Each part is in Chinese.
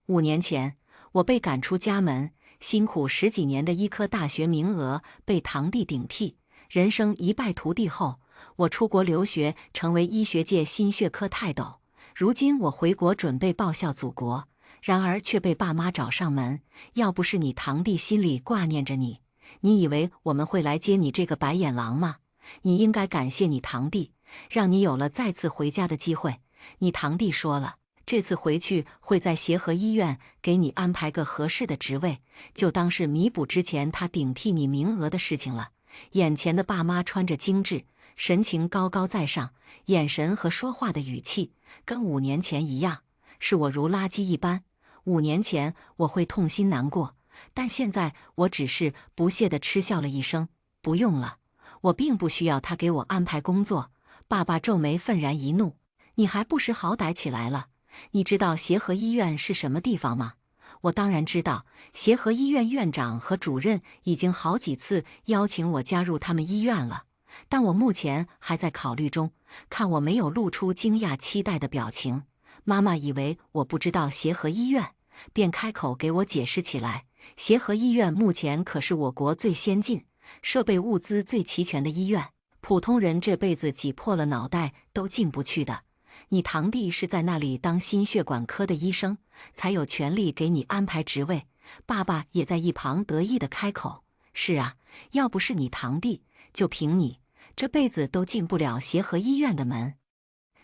5年前，我被赶出家门，辛苦10几年的医科大学名额被堂弟顶替，人生一败涂地后，我出国留学，成为医学界新学科泰斗。如今我回国准备报效祖国，然而却被爸妈找上门。要不是你堂弟心里挂念着你，你以为我们会来接你这个白眼狼吗？你应该感谢你堂弟，让你有了再次回家的机会。你堂弟说了，这次回去会在协和医院给你安排个合适的职位，就当是弥补之前他顶替你名额的事情了。眼前的爸妈穿着精致，神情高高在上，眼神和说话的语气跟5年前一样，视我如垃圾一般。5年前我会痛心难过，但现在我只是不屑地嗤笑了一声，不用了，我并不需要他给我安排工作。爸爸皱眉愤然一怒，你还不识好歹起来了？你知道协和医院是什么地方吗？我当然知道，协和医院院长和主任已经好几次邀请我加入他们医院了，但我目前还在考虑中。看我没有露出惊讶期待的表情，妈妈以为我不知道协和医院，便开口给我解释起来。协和医院目前可是我国最先进、设备物资最齐全的医院，普通人这辈子挤破了脑袋都进不去的。你堂弟是在那里当心血管科的医生，才有权利给你安排职位。爸爸也在一旁得意地开口：是啊，要不是你堂弟，就凭你，这辈子都进不了协和医院的门。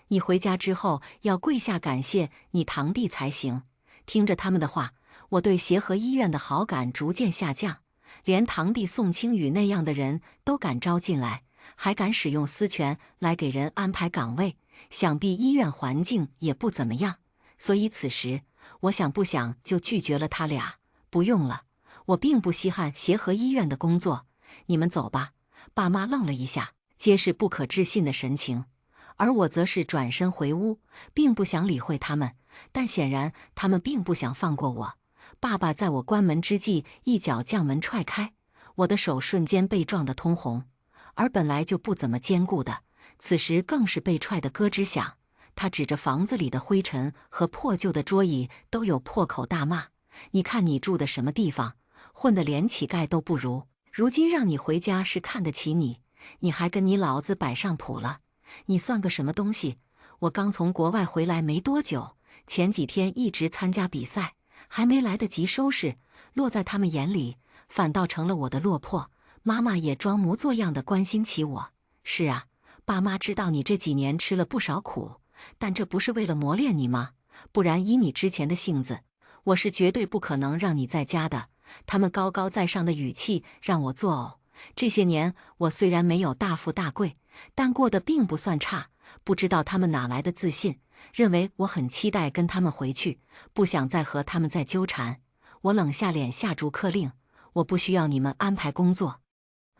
你回家之后要跪下感谢你堂弟才行。听着他们的话，我对协和医院的好感逐渐下降。连堂弟宋清宇那样的人都敢招进来，还敢使用私权来给人安排岗位，想必医院环境也不怎么样。所以此时我想不想就拒绝了他俩。不用了，我并不稀罕协和医院的工作，你们走吧。爸妈愣了一下，皆是不可置信的神情，而我则是转身回屋，并不想理会他们，但显然他们并不想放过我。爸爸在我关门之际一脚将门踹开，我的手瞬间被撞得通红，而本来就不怎么坚固的，此时更是被踹得咯吱响。他指着房子里的灰尘和破旧的桌椅都有破口大骂：你看你住的什么地方，混得连乞丐都不如，如今让你回家是看得起你，你还跟你老子摆上谱了，你算个什么东西？我刚从国外回来没多久，前几天一直参加比赛，还没来得及收拾，落在他们眼里反倒成了我的落魄。妈妈也装模作样的关心起我。是啊，爸妈知道你这几年吃了不少苦，但这不是为了磨练你吗？不然以你之前的性子，我是绝对不可能让你在家的。他们高高在上的语气让我作呕。这些年我虽然没有大富大贵，但过得并不算差。不知道他们哪来的自信，认为我很期待跟他们回去，不想再和他们再纠缠。我冷下脸下逐客令：我不需要你们安排工作，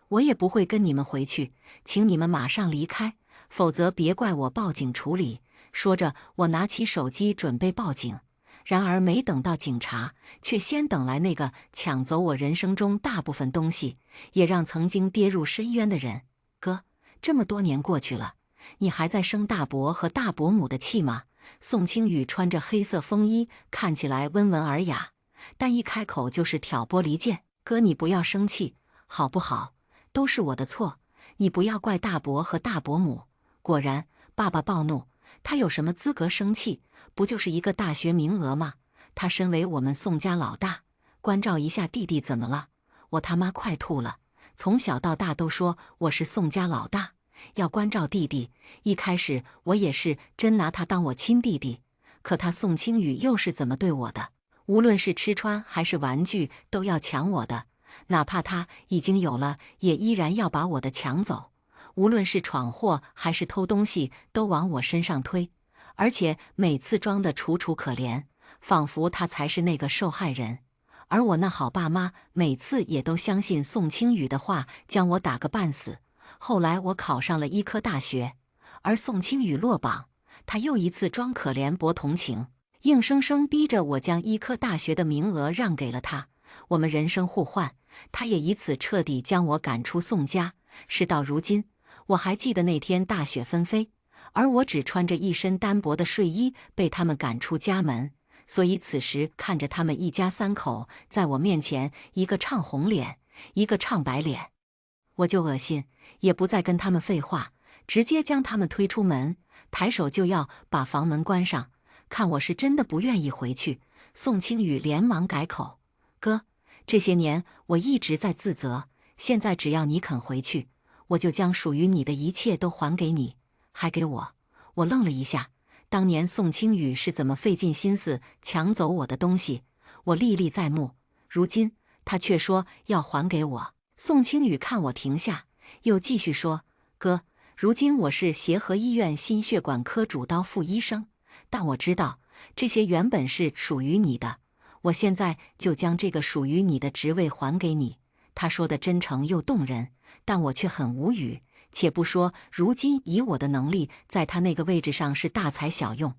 我也不会跟你们回去，请你们马上离开，否则别怪我报警处理。说着，我拿起手机准备报警，然而没等到警察，却先等来那个抢走我人生中大部分东西，也让曾经跌入深渊的人。哥，这么多年过去了，你还在生大伯和大伯母的气吗？宋清宇穿着黑色风衣，看起来温文尔雅，但一开口就是挑拨离间。哥，你不要生气，好不好？都是我的错，你不要怪大伯和大伯母。果然，爸爸暴怒，他有什么资格生气？不就是一个大学名额吗？他身为我们宋家老大，关照一下弟弟怎么了？我他妈快吐了！从小到大都说我是宋家老大，要关照弟弟。一开始我也是真拿他当我亲弟弟，可他宋清宇又是怎么对我的？无论是吃穿还是玩具都要抢我的，哪怕他已经有了，也依然要把我的抢走。无论是闯祸还是偷东西，都往我身上推，而且每次装得楚楚可怜，仿佛他才是那个受害人。而我那好爸妈每次也都相信宋清宇的话，将我打个半死。后来我考上了医科大学，而宋清宇落榜，他又一次装可怜博同情，硬生生逼着我将医科大学的名额让给了他。我们人生互换，他也以此彻底将我赶出宋家。事到如今，我还记得那天大雪纷飞，而我只穿着一身单薄的睡衣被他们赶出家门。所以此时看着他们一家三口在我面前，一个唱红脸，一个唱白脸，我就恶心，也不再跟他们废话，直接将他们推出门，抬手就要把房门关上。看我是真的不愿意回去，宋清宇连忙改口：“哥，这些年我一直在自责，现在只要你肯回去，我就将属于你的一切都还给你，还给我。”我愣了一下，当年宋清宇是怎么费尽心思抢走我的东西，我历历在目。如今他却说要还给我。宋清宇看我停下，又继续说：“哥，如今我是协和医院心血管科主刀副医生，但我知道这些原本是属于你的，我现在就将这个属于你的职位还给你。”他说的真诚又动人，但我却很无语。且不说如今以我的能力在他那个位置上是大材小用，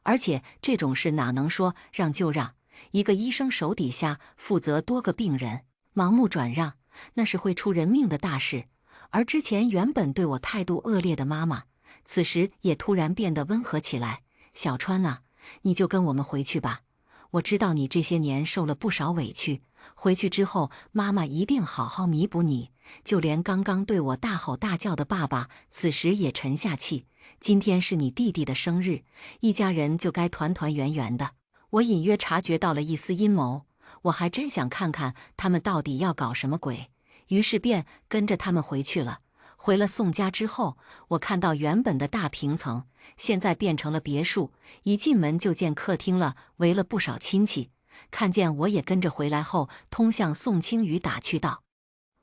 而且这种事哪能说让就让？一个医生手底下负责多个病人，盲目转让，那是会出人命的大事。而之前原本对我态度恶劣的妈妈，此时也突然变得温和起来。小川啊，你就跟我们回去吧，我知道你这些年受了不少委屈，回去之后妈妈一定好好弥补你。就连刚刚对我大吼大叫的爸爸，此时也沉下气。今天是你弟弟的生日，一家人就该团团圆圆的。我隐约察觉到了一丝阴谋，我还真想看看他们到底要搞什么鬼，于是便跟着他们回去了。回了宋家之后，我看到原本的大平层，现在变成了别墅。一进门就见客厅了，围了不少亲戚。看见我也跟着回来后，通向宋清宇打趣道：“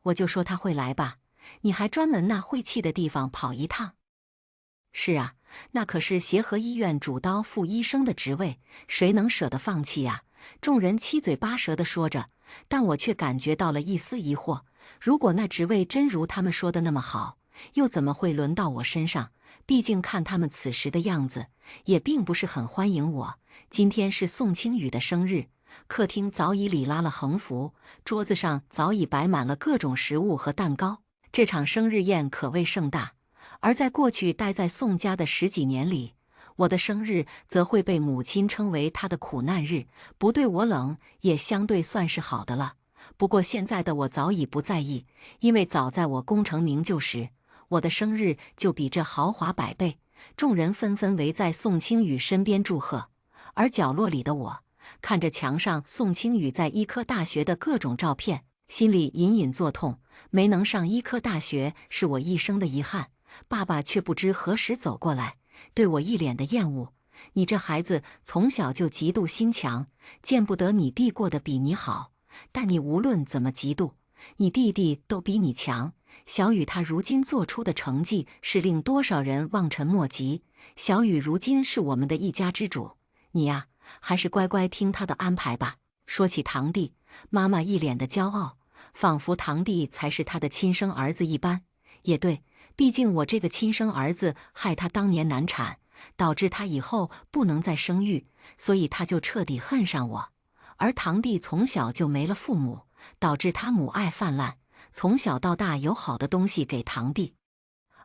我就说他会来吧，你还专门那晦气的地方跑一趟。”“是啊，那可是协和医院主刀副医生的职位，谁能舍得放弃呀？”众人七嘴八舌地说着，但我却感觉到了一丝疑惑。如果那职位真如他们说的那么好，又怎么会轮到我身上？毕竟看他们此时的样子，也并不是很欢迎我。今天是宋清宇的生日，客厅早已里拉了横幅，桌子上早已摆满了各种食物和蛋糕。这场生日宴可谓盛大。而在过去待在宋家的10几年里，我的生日则会被母亲称为她的苦难日，不对我冷也相对算是好的了。不过现在的我早已不在意，因为早在我功成名就时，我的生日就比这豪华100倍。众人纷纷围在宋清宇身边祝贺，而角落里的我看着墙上宋清宇在医科大学的各种照片，心里隐隐作痛。没能上医科大学是我一生的遗憾。爸爸却不知何时走过来，对我一脸的厌恶：“你这孩子从小就嫉妒心强，见不得你弟过得比你好。但你无论怎么嫉妒，你弟弟都比你强。小雨他如今做出的成绩是令多少人望尘莫及。小雨如今是我们的一家之主，你呀，还是乖乖听他的安排吧。”说起堂弟，妈妈一脸的骄傲，仿佛堂弟才是他的亲生儿子一般。也对，毕竟我这个亲生儿子害他当年难产，导致他以后不能再生育，所以他就彻底恨上我。而堂弟从小就没了父母，导致他母爱泛滥，从小到大有好的东西给堂弟，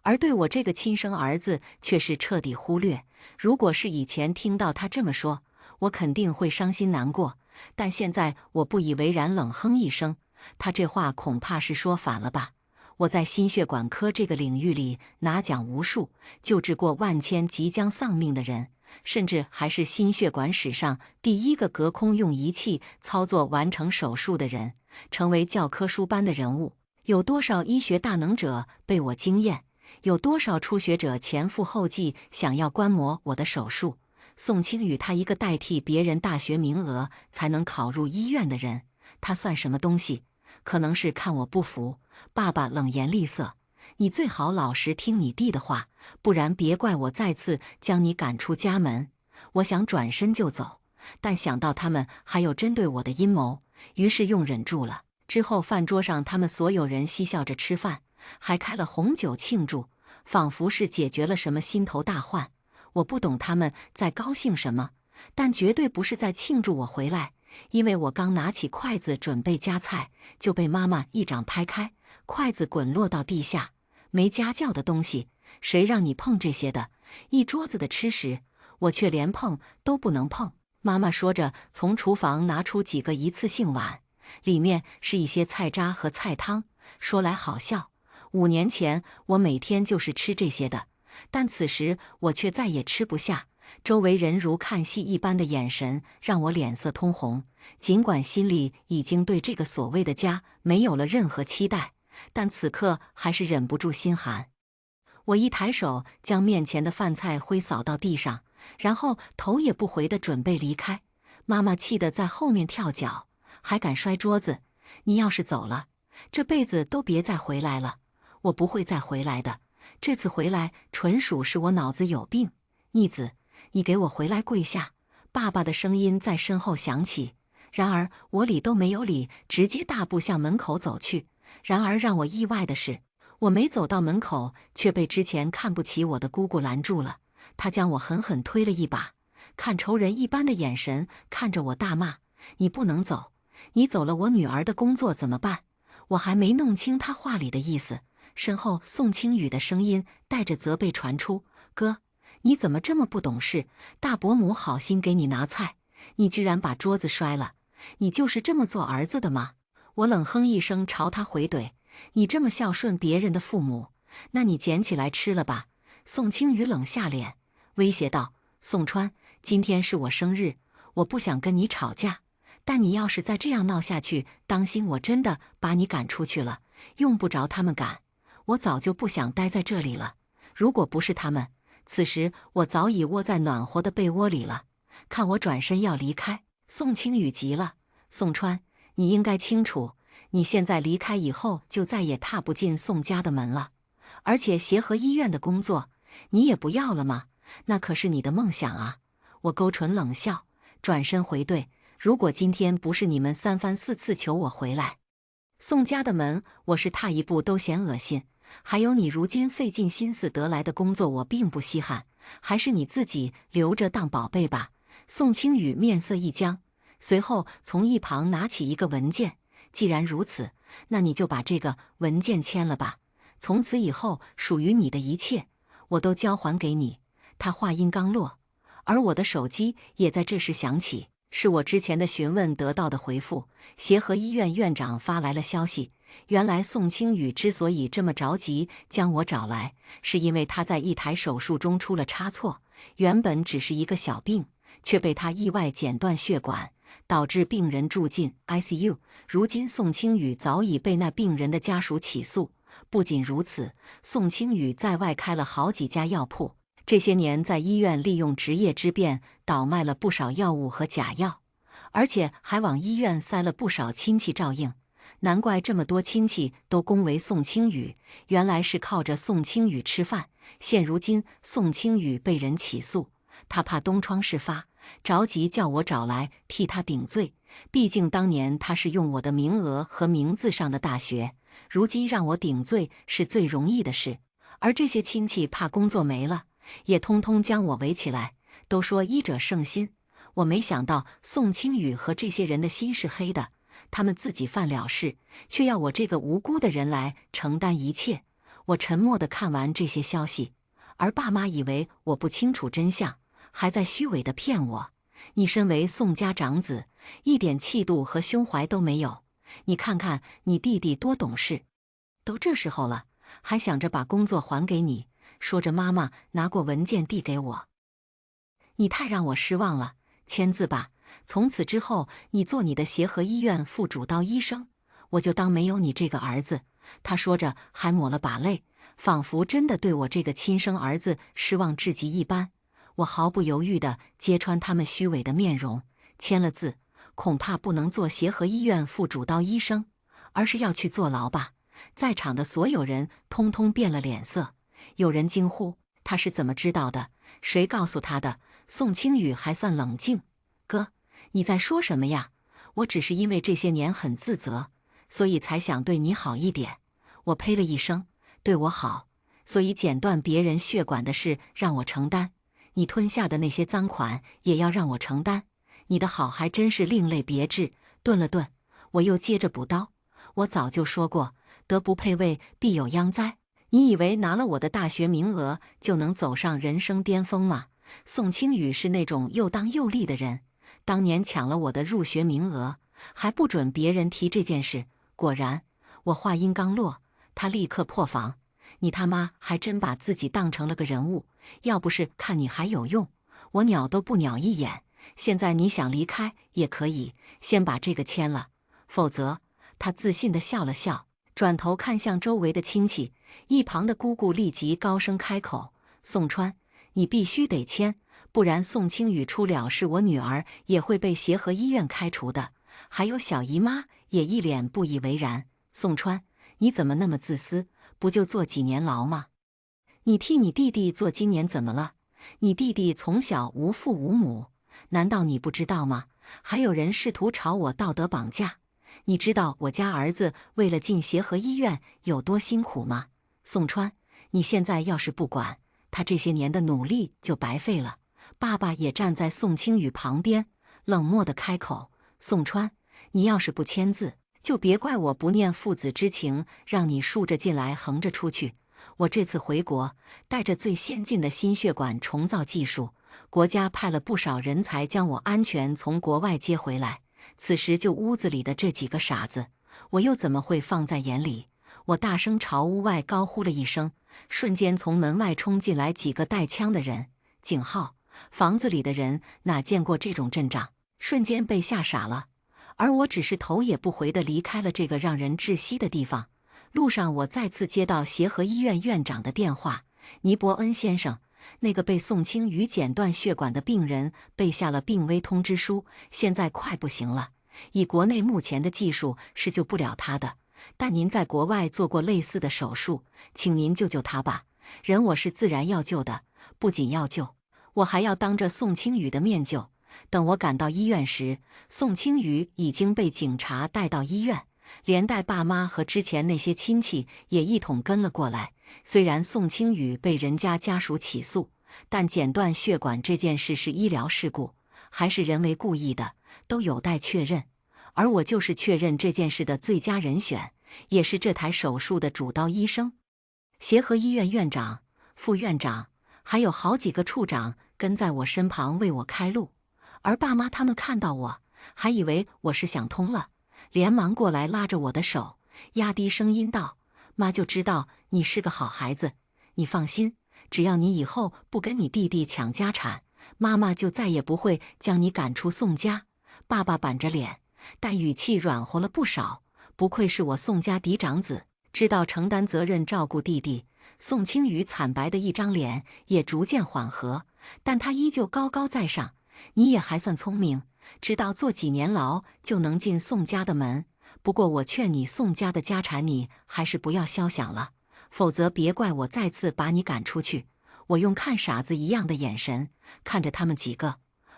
而对我这个亲生儿子却是彻底忽略。如果是以前听到他这么说，我肯定会伤心难过，但现在我不以为然，冷哼一声，他这话恐怕是说反了吧。我在心血管科这个领域里拿奖无数，救治过万千即将丧命的人，甚至还是心血管史上第一个隔空用仪器操作完成手术的人，成为教科书般的人物。有多少医学大能者被我惊艳？有多少初学者前赴后继想要观摩我的手术？宋清宇他一个代替别人大学名额才能考入医院的人，他算什么东西？可能是看我不服，爸爸冷言厉色：“你最好老实听你弟的话，不然别怪我再次将你赶出家门。”我想转身就走，但想到他们还有针对我的阴谋，于是又忍住了。之后饭桌上，他们所有人嬉笑着吃饭，还开了红酒庆祝，仿佛是解决了什么心头大患。我不懂他们在高兴什么，但绝对不是在庆祝我回来。因为我刚拿起筷子准备夹菜，就被妈妈一掌拍开，筷子滚落到地下。没家教的东西，谁让你碰这些的？一桌子的吃食，我却连碰都不能碰。妈妈说着，从厨房拿出几个一次性碗，里面是一些菜渣和菜汤。说来好笑，5年前我每天就是吃这些的，但此时我却再也吃不下。周围人如看戏一般的眼神让我脸色通红，尽管心里已经对这个所谓的家没有了任何期待，但此刻还是忍不住心寒。我一抬手将面前的饭菜挥扫到地上，然后头也不回地准备离开。妈妈气得在后面跳脚，还敢摔桌子！你要是走了，这辈子都别再回来了。我不会再回来的，这次回来纯属是我脑子有病。逆子，你给我回来跪下！爸爸的声音在身后响起。然而我理都没有理，直接大步向门口走去。然而让我意外的是，我没走到门口，却被之前看不起我的姑姑拦住了。她将我狠狠推了一把，看仇人一般的眼神看着我大骂：“你不能走！你走了，我女儿的工作怎么办？”我还没弄清她话里的意思，身后宋清雨的声音带着责备传出：“哥，你怎么这么不懂事？大伯母好心给你拿菜，你居然把桌子摔了！你就是这么做儿子的吗？”我冷哼一声，朝他回怼：“你这么孝顺别人的父母，那你捡起来吃了吧。”宋清雨冷下脸，威胁道：“宋川，今天是我生日，我不想跟你吵架，但你要是再这样闹下去，当心我真的把你赶出去了。用不着他们赶，我早就不想待在这里了。如果不是他们，此时我早已窝在暖和的被窝里了。”看我转身要离开，宋清雨急了：“宋川，你应该清楚，你现在离开以后就再也踏不进宋家的门了。而且协和医院的工作，你也不要了吗？那可是你的梦想啊！”我勾唇冷笑，转身回怼：“如果今天不是你们3番4次求我回来，宋家的门我是踏一步都嫌恶心。还有你如今费尽心思得来的工作，我并不稀罕，还是你自己留着当宝贝吧。”宋清雨面色一僵，随后从一旁拿起一个文件：“既然如此，那你就把这个文件签了吧。从此以后，属于你的一切，我都交还给你。”他话音刚落，而我的手机也在这时响起，是我之前的询问得到的回复。协和医院院长发来了消息，原来宋清雨之所以这么着急将我找来，是因为他在一台手术中出了差错，原本只是一个小病，却被他意外剪断血管，导致病人住进 ICU。如今宋清雨早已被那病人的家属起诉。不仅如此，宋清雨在外开了好几家药铺，这些年在医院利用职业之便倒卖了不少药物和假药，而且还往医院塞了不少亲戚照应。难怪这么多亲戚都恭维宋清雨，原来是靠着宋清雨吃饭。现如今宋清雨被人起诉，他怕东窗事发，着急叫我找来替他顶罪。毕竟当年他是用我的名额和名字上的大学，如今让我顶罪是最容易的事。而这些亲戚怕工作没了，也通通将我围起来，都说医者胜心。我没想到宋清雨和这些人的心是黑的，他们自己犯了事，却要我这个无辜的人来承担一切。我沉默地看完这些消息，而爸妈以为我不清楚真相，还在虚伪地骗我。你身为宋家长子，一点气度和胸怀都没有。你看看你弟弟多懂事，都这时候了，还想着把工作还给你。说着，妈妈拿过文件递给我：“你太让我失望了，签字吧。从此之后，你做你的协和医院副主刀医生，我就当没有你这个儿子。”他说着还抹了把泪，仿佛真的对我这个亲生儿子失望至极一般。我毫不犹豫地揭穿他们虚伪的面容，签了字，恐怕不能做协和医院副主刀医生，而是要去坐牢吧。在场的所有人通通变了脸色，有人惊呼：“他是怎么知道的？谁告诉他的？”宋清雨还算冷静：“哥，你在说什么呀？我只是因为这些年很自责，所以才想对你好一点。”我呸了一声：“对我好，所以剪断别人血管的事让我承担，你吞下的那些赃款也要让我承担。你的好还真是另类别致。”顿了顿，我又接着补刀：“我早就说过，德不配位，必有殃哉。你以为拿了我的大学名额就能走上人生巅峰吗？”宋清雨是那种又当又立的人，当年抢了我的入学名额，还不准别人提这件事。果然，我话音刚落，他立刻破防。你他妈还真把自己当成了个人物，要不是看你还有用，我鸟都不鸟一眼。现在你想离开也可以，先把这个签了，否则……他自信地笑了笑，转头看向周围的亲戚，一旁的姑姑立即高声开口：“宋川，你必须得签，不然宋清雨出了事，我女儿也会被协和医院开除的。”还有小姨妈也一脸不以为然：“宋川，你怎么那么自私？不就坐几年牢吗？你替你弟弟做今年怎么了？你弟弟从小无父无母，难道你不知道吗？还有人试图朝我道德绑架。你知道我家儿子为了进协和医院有多辛苦吗？宋川，你现在要是不管，他这些年的努力就白费了。”爸爸也站在宋清雨旁边，冷漠地开口：“宋川，你要是不签字，就别怪我不念父子之情，让你竖着进来横着出去。我这次回国，带着最先进的心血管重造技术，国家派了不少人才将我安全从国外接回来。此时就屋子里的这几个傻子，我又怎么会放在眼里？”我大声朝屋外高呼了一声，瞬间从门外冲进来几个带枪的人。警号！房子里的人哪见过这种阵仗，瞬间被吓傻了。而我只是头也不回地离开了这个让人窒息的地方。路上，我再次接到协和医院院长的电话：“尼伯恩先生，那个被宋清雨剪断血管的病人被下了病危通知书，现在快不行了。以国内目前的技术是救不了他的，但您在国外做过类似的手术，请您救救他吧。人我是自然要救的，不仅要救，我还要当着宋清雨的面救。”等我赶到医院时，宋清雨已经被警察带到医院，连带爸妈和之前那些亲戚也一同跟了过来。虽然宋清雨被人家家属起诉，但剪断血管这件事是医疗事故，还是人为故意的，都有待确认。而我就是确认这件事的最佳人选，也是这台手术的主刀医生。协和医院院长、副院长，还有好几个处长跟在我身旁为我开路。而爸妈他们看到我，还以为我是想通了，连忙过来拉着我的手，压低声音道：“妈就知道你是个好孩子，你放心，只要你以后不跟你弟弟抢家产，妈妈就再也不会将你赶出宋家。”爸爸板着脸，但语气软和了不少。不愧是我宋家嫡长子，知道承担责任照顾弟弟。宋清雨惨白的一张脸也逐渐缓和，但他依旧高高在上。你也还算聪明，知道坐几年牢就能进宋家的门。不过我劝你，宋家的家产你还是不要肖想了，否则别怪我再次把你赶出去。我用看傻子一样的眼神看着他们几个，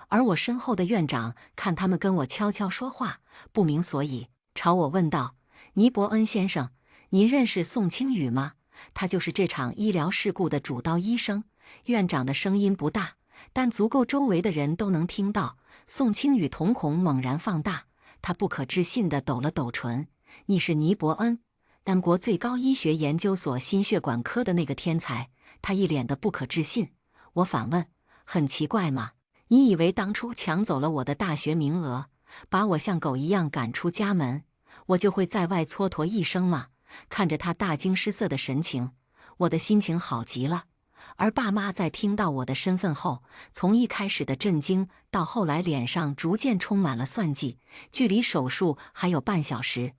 而我身后的院长看他们跟我悄悄说话，不明所以，朝我问道：“尼伯恩先生，您认识宋清雨吗？他就是这场医疗事故的主刀医生。”院长的声音不大，但足够周围的人都能听到。宋清雨瞳孔猛然放大，他不可置信地抖了抖唇：“你是尼伯恩，南国最高医学研究所心血管科的那个天才？”他一脸的不可置信。我反问：“很奇怪吗？你以为当初抢走了我的大学名额，把我像狗一样赶出家门，我就会在外蹉跎一生吗？”看着他大惊失色的神情，我的心情好极了。而爸妈在听到我的身份后，从一开始的震惊到后来脸上逐渐充满了算计。距离手术还有半小时，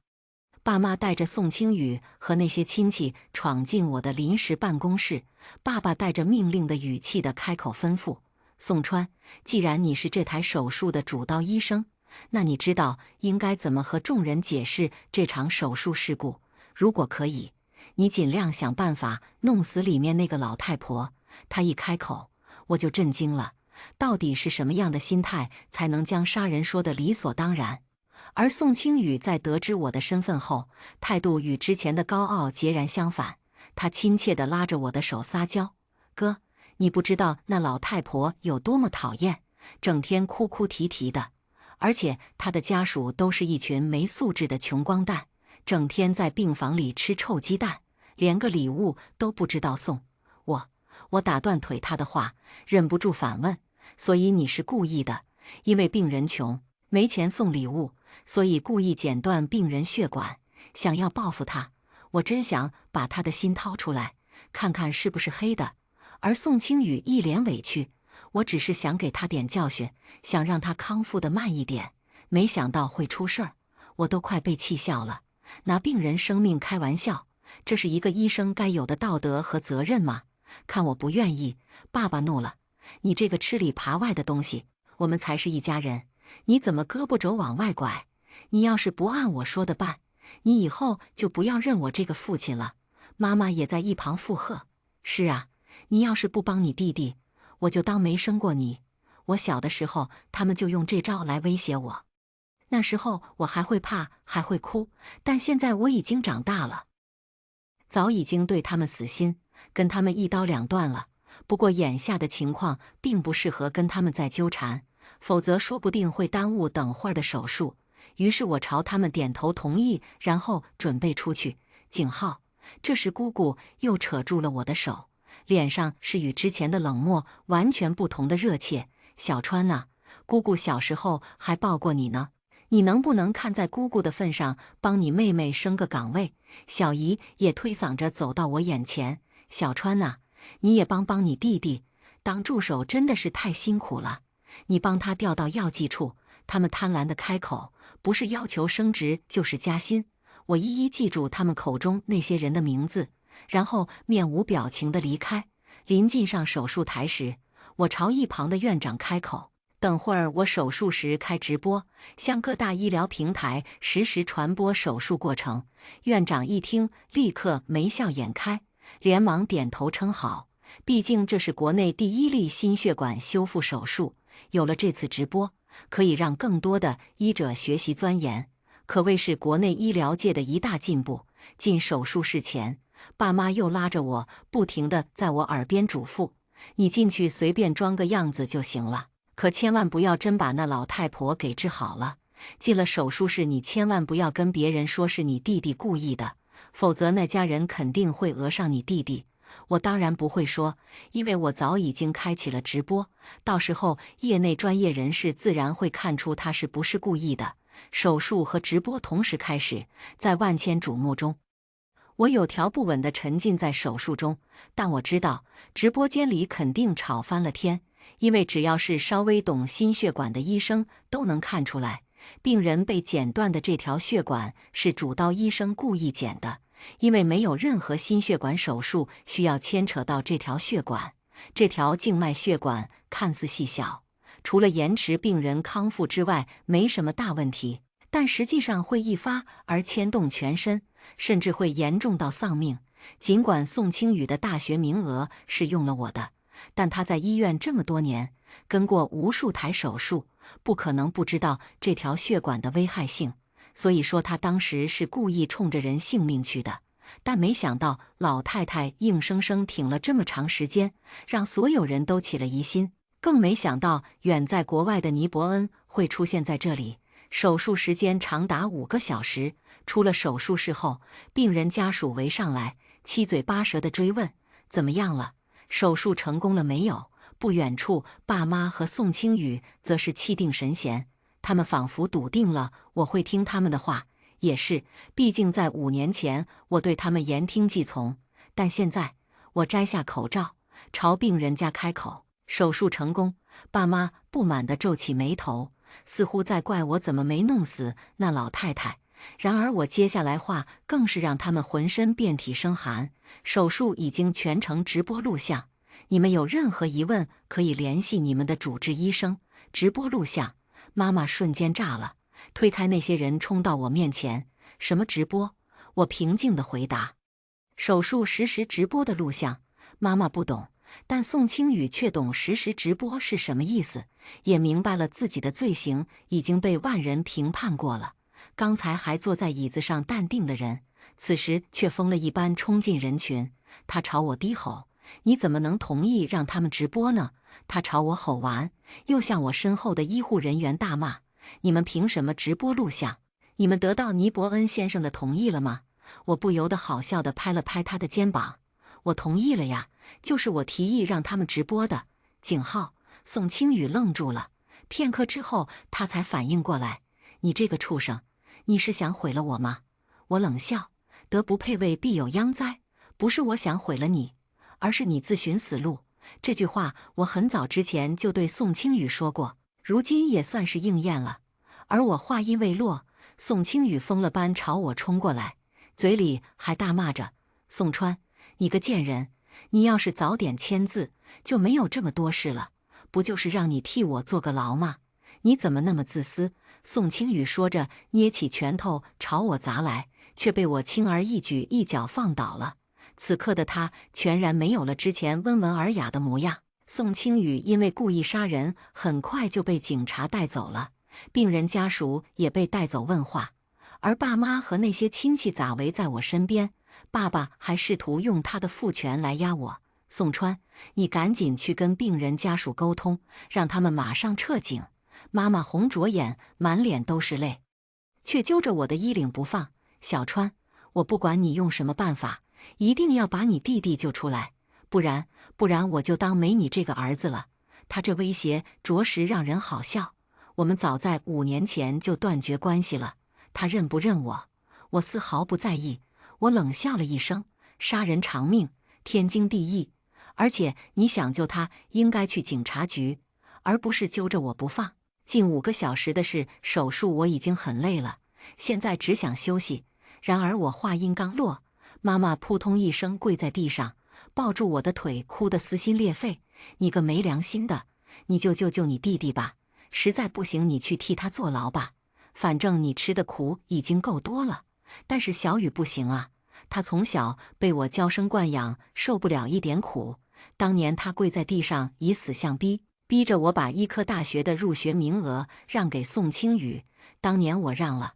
爸妈带着宋清雨和那些亲戚闯进我的临时办公室。爸爸带着命令的语气的开口吩咐：“宋川，既然你是这台手术的主刀医生，那你知道应该怎么和众人解释这场手术事故。如果可以，你尽量想办法弄死里面那个老太婆。”他一开口，我就震惊了。到底是什么样的心态才能将杀人说得理所当然？而宋清雨在得知我的身份后，态度与之前的高傲截然相反。他亲切地拉着我的手撒娇：“哥，你不知道那老太婆有多么讨厌，整天哭哭啼啼的，而且她的家属都是一群没素质的穷光蛋，整天在病房里吃臭鸡蛋，连个礼物都不知道送。”我打断腿他的话，忍不住反问：“所以你是故意的，因为病人穷，没钱送礼物，所以故意剪断病人血管，想要报复他。我真想把他的心掏出来，看看是不是黑的。而宋清宇一脸委屈，我只是想给他点教训，想让他康复得慢一点，没想到会出事儿，我都快被气笑了。拿病人生命开玩笑，这是一个医生该有的道德和责任吗？看我不愿意，爸爸怒了：“你这个吃里扒外的东西，我们才是一家人，你怎么胳膊肘往外拐？你要是不按我说的办，你以后就不要认我这个父亲了。”妈妈也在一旁附和：“是啊，你要是不帮你弟弟，我就当没生过你。我小的时候，他们就用这招来威胁我。那时候我还会怕，还会哭，但现在我已经长大了，早已经对他们死心，跟他们一刀两断了。不过眼下的情况并不适合跟他们再纠缠，否则说不定会耽误等会儿的手术。于是我朝他们点头同意，然后准备出去。景浩，这时姑姑又扯住了我的手，脸上是与之前的冷漠完全不同的热切。小川呐，姑姑小时候还抱过你呢，你能不能看在姑姑的份上，帮你妹妹升个岗位？小姨也推搡着走到我眼前：“小川呐，你也帮帮你弟弟，当助手真的是太辛苦了。你帮他调到药剂处，他们贪婪的开口，不是要求升职就是加薪。”我一一记住他们口中那些人的名字，然后面无表情地离开。临近上手术台时，我朝一旁的院长开口：“等会儿我手术时开直播，向各大医疗平台实时传播手术过程。”院长一听，立刻眉笑眼开，连忙点头称好。毕竟这是国内第一例心血管修复手术，有了这次直播，可以让更多的医者学习钻研，可谓是国内医疗界的一大进步。进手术室前，爸妈又拉着我，不停地在我耳边嘱咐：“你进去随便装个样子就行了，可千万不要真把那老太婆给治好了。进了手术室，你千万不要跟别人说是你弟弟故意的，否则那家人肯定会讹上你弟弟。”我当然不会说，因为我早已经开启了直播，到时候业内专业人士自然会看出他是不是故意的。手术和直播同时开始，在万千瞩目中，我有条不紊地沉浸在手术中，但我知道直播间里肯定吵翻了天，因为只要是稍微懂心血管的医生都能看出来，病人被剪断的这条血管是主刀医生故意剪的。因为没有任何心血管手术需要牵扯到这条血管，这条静脉血管看似细小，除了延迟病人康复之外没什么大问题，但实际上会一发而牵动全身，甚至会严重到丧命。尽管宋清宇的大学名额是用了我的，但他在医院这么多年，跟过无数台手术，不可能不知道这条血管的危害性。所以说他当时是故意冲着人性命去的，但没想到老太太硬生生挺了这么长时间，让所有人都起了疑心。更没想到远在国外的尼伯恩会出现在这里。手术时间长达5个小时，出了手术室后，病人家属围上来，七嘴八舌地追问：“怎么样了？手术成功了没有？”不远处，爸妈和宋清宇则是气定神闲。他们仿佛笃定了我会听他们的话，也是，毕竟在5年前我对他们言听计从，但现在我摘下口罩，朝病人家开口：“手术成功。”爸妈不满地皱起眉头，似乎在怪我怎么没弄死那老太太。然而我接下来话更是让他们浑身遍体生寒。手术已经全程直播录像，你们有任何疑问可以联系你们的主治医生。直播录像。妈妈瞬间炸了，推开那些人冲到我面前：“什么直播？”我平静地回答：“手术实时直播的录像。”妈妈不懂，但宋清宇却懂实时直播是什么意思，也明白了自己的罪行已经被万人评判过了。刚才还坐在椅子上淡定的人，此时却疯了一般冲进人群。他朝我低吼：“你怎么能同意让他们直播呢？”他朝我吼完，又向我身后的医护人员大骂：“你们凭什么直播录像？你们得到尼伯恩先生的同意了吗？”我不由得好笑地拍了拍他的肩膀：“我同意了呀，就是我提议让他们直播的。”景浩、宋清宇愣住了，片刻之后，他才反应过来：“你这个畜生，你是想毁了我吗？”我冷笑：“德不配位，必有殃哉。不是我想毁了你，而是你自寻死路。”这句话我很早之前就对宋清宇说过，如今也算是应验了。而我话音未落，宋清宇疯了般朝我冲过来，嘴里还大骂着：“宋川，你个贱人！你要是早点签字，就没有这么多事了。不就是让你替我坐个牢吗？你怎么那么自私？”宋清宇说着，捏起拳头朝我砸来，却被我轻而易举一脚放倒了。此刻的他全然没有了之前温文尔雅的模样。宋清宇因为故意杀人，很快就被警察带走了，病人家属也被带走问话，而爸妈和那些亲戚杂围在我身边。爸爸还试图用他的父权来压我：“宋川，你赶紧去跟病人家属沟通，让他们马上撤警。”妈妈红着眼，满脸都是泪，却揪着我的衣领不放：“小川，我不管你用什么办法，一定要把你弟弟救出来，不然我就当没你这个儿子了。”他这威胁着实让人好笑。我们早在5年前就断绝关系了，他认不认我丝毫不在意。我冷笑了一声：“杀人偿命，天经地义。而且你想救他，应该去警察局，而不是揪着我不放。近5个小时的事，手术我已经很累了，现在只想休息。”然而我话音刚落，妈妈扑通一声跪在地上，抱住我的腿，哭得撕心裂肺：“你个没良心的，你就救你弟弟吧，实在不行你去替他坐牢吧，反正你吃的苦已经够多了。”但是小雨不行啊，他从小被我娇生惯养，受不了一点苦。当年他跪在地上以死相逼，逼着我把医科大学的入学名额让给宋清宇。当年我让了，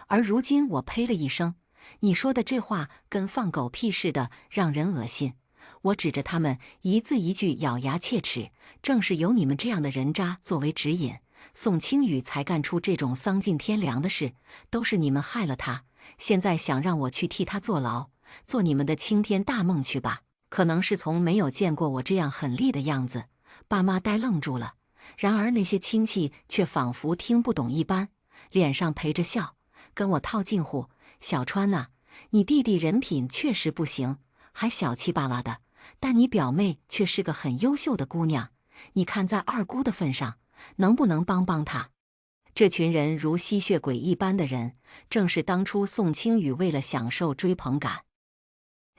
而如今我呸了一声：“你说的这话跟放狗屁似的，让人恶心。”我指着他们，一字一句咬牙切齿：“正是有你们这样的人渣作为指引，宋清宇才干出这种丧尽天良的事，都是你们害了他。现在想让我去替他坐牢，做你们的青天大梦去吧。”可能是从没有见过我这样狠厉的样子，爸妈呆愣住了，然而那些亲戚却仿佛听不懂一般，脸上陪着笑，跟我套近乎：“小川呐，你弟弟人品确实不行，还小气巴拉的，但你表妹却是个很优秀的姑娘，你看在二姑的份上，能不能帮帮她？”这群人如吸血鬼一般的人，正是当初宋清宇为了享受追捧感，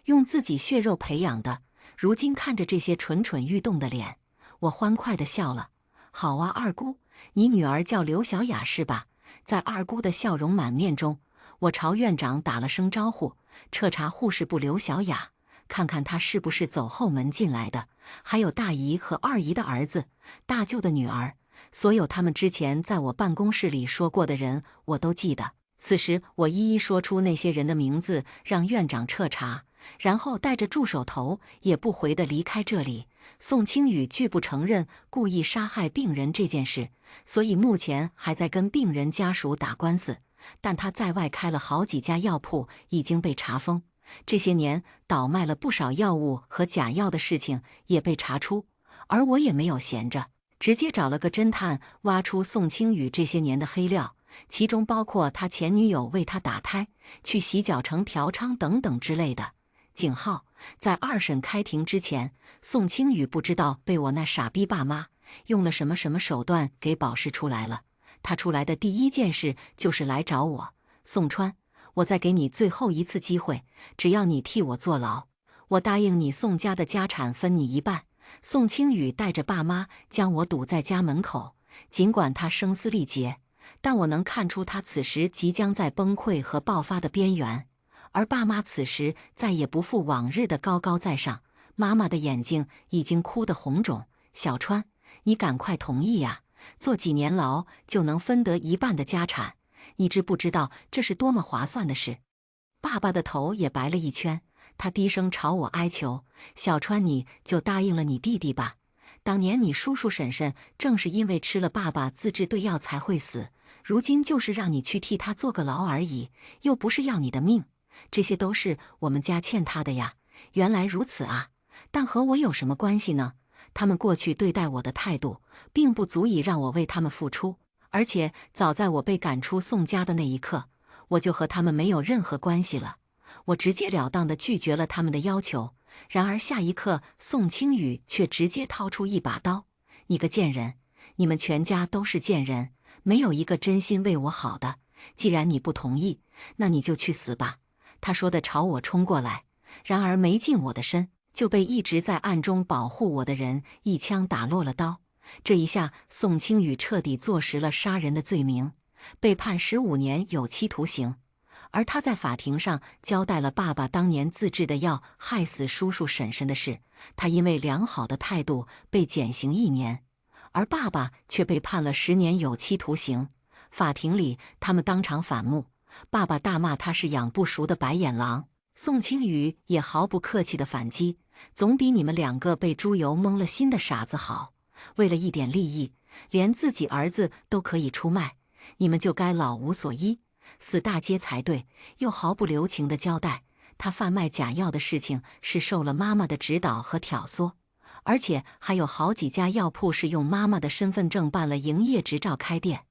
用自己血肉培养的。如今看着这些蠢蠢欲动的脸，我欢快地笑了：“好啊，二姑，你女儿叫刘小雅是吧？”在二姑的笑容满面中，我朝院长打了声招呼：“彻查护士部刘小雅，看看她是不是走后门进来的。还有大姨和二姨的儿子，大舅的女儿，所有他们之前在我办公室里说过的人，我都记得。”此时我一一说出那些人的名字，让院长彻查，然后带着助手头也不回地离开这里。宋清宇拒不承认故意杀害病人这件事，所以目前还在跟病人家属打官司。但他在外开了好几家药铺，已经被查封。这些年倒卖了不少药物和假药的事情也被查出，而我也没有闲着，直接找了个侦探挖出宋清宇这些年的黑料，其中包括他前女友为他打胎、去洗脚城嫖娼等等之类的。井号，在2审开庭之前，宋清宇不知道被我那傻逼爸妈用了什么手段给保释出来了。他出来的第一件事就是来找我：“宋川，我再给你最后一次机会，只要你替我坐牢，我答应你宋家的家产分你一半。”宋清宇带着爸妈将我堵在家门口，尽管他声嘶力竭，但我能看出他此时即将在崩溃和爆发的边缘。而爸妈此时再也不复往日的高高在上，妈妈的眼睛已经哭得红肿：“小川，你赶快同意呀！坐几年牢就能分得一半的家产，你知不知道这是多么划算的事？”爸爸的头也白了一圈，他低声朝我哀求：“小川，你就答应了你弟弟吧。当年你叔叔婶婶正是因为吃了爸爸自制对药才会死，如今就是让你去替他坐个牢而已，又不是要你的命。这些都是我们家欠他的呀。”原来如此啊，但和我有什么关系呢？他们过去对待我的态度，并不足以让我为他们付出。而且早在我被赶出宋家的那一刻，我就和他们没有任何关系了。我直截了当地拒绝了他们的要求。然而下一刻，宋清宇却直接掏出一把刀：“你个贱人！你们全家都是贱人，没有一个真心为我好的。既然你不同意，那你就去死吧！”他说的朝我冲过来，然而没近我的身，就被一直在暗中保护我的人一枪打落了刀。这一下，宋清宇彻底坐实了杀人的罪名，被判15年有期徒刑。而他在法庭上交代了爸爸当年自制的药害死叔叔婶婶的事。他因为良好的态度被减刑1年，而爸爸却被判了10年有期徒刑。法庭里，他们当场反目，爸爸大骂他是养不熟的白眼狼，宋清宇也毫不客气地反击：“总比你们2个被猪油蒙了心的傻子好。为了一点利益，连自己儿子都可以出卖，你们就该老无所依，死大街才对。”又毫不留情地交代，他贩卖假药的事情是受了妈妈的指导和挑唆，而且还有好几家药铺是用妈妈的身份证办了营业执照开店。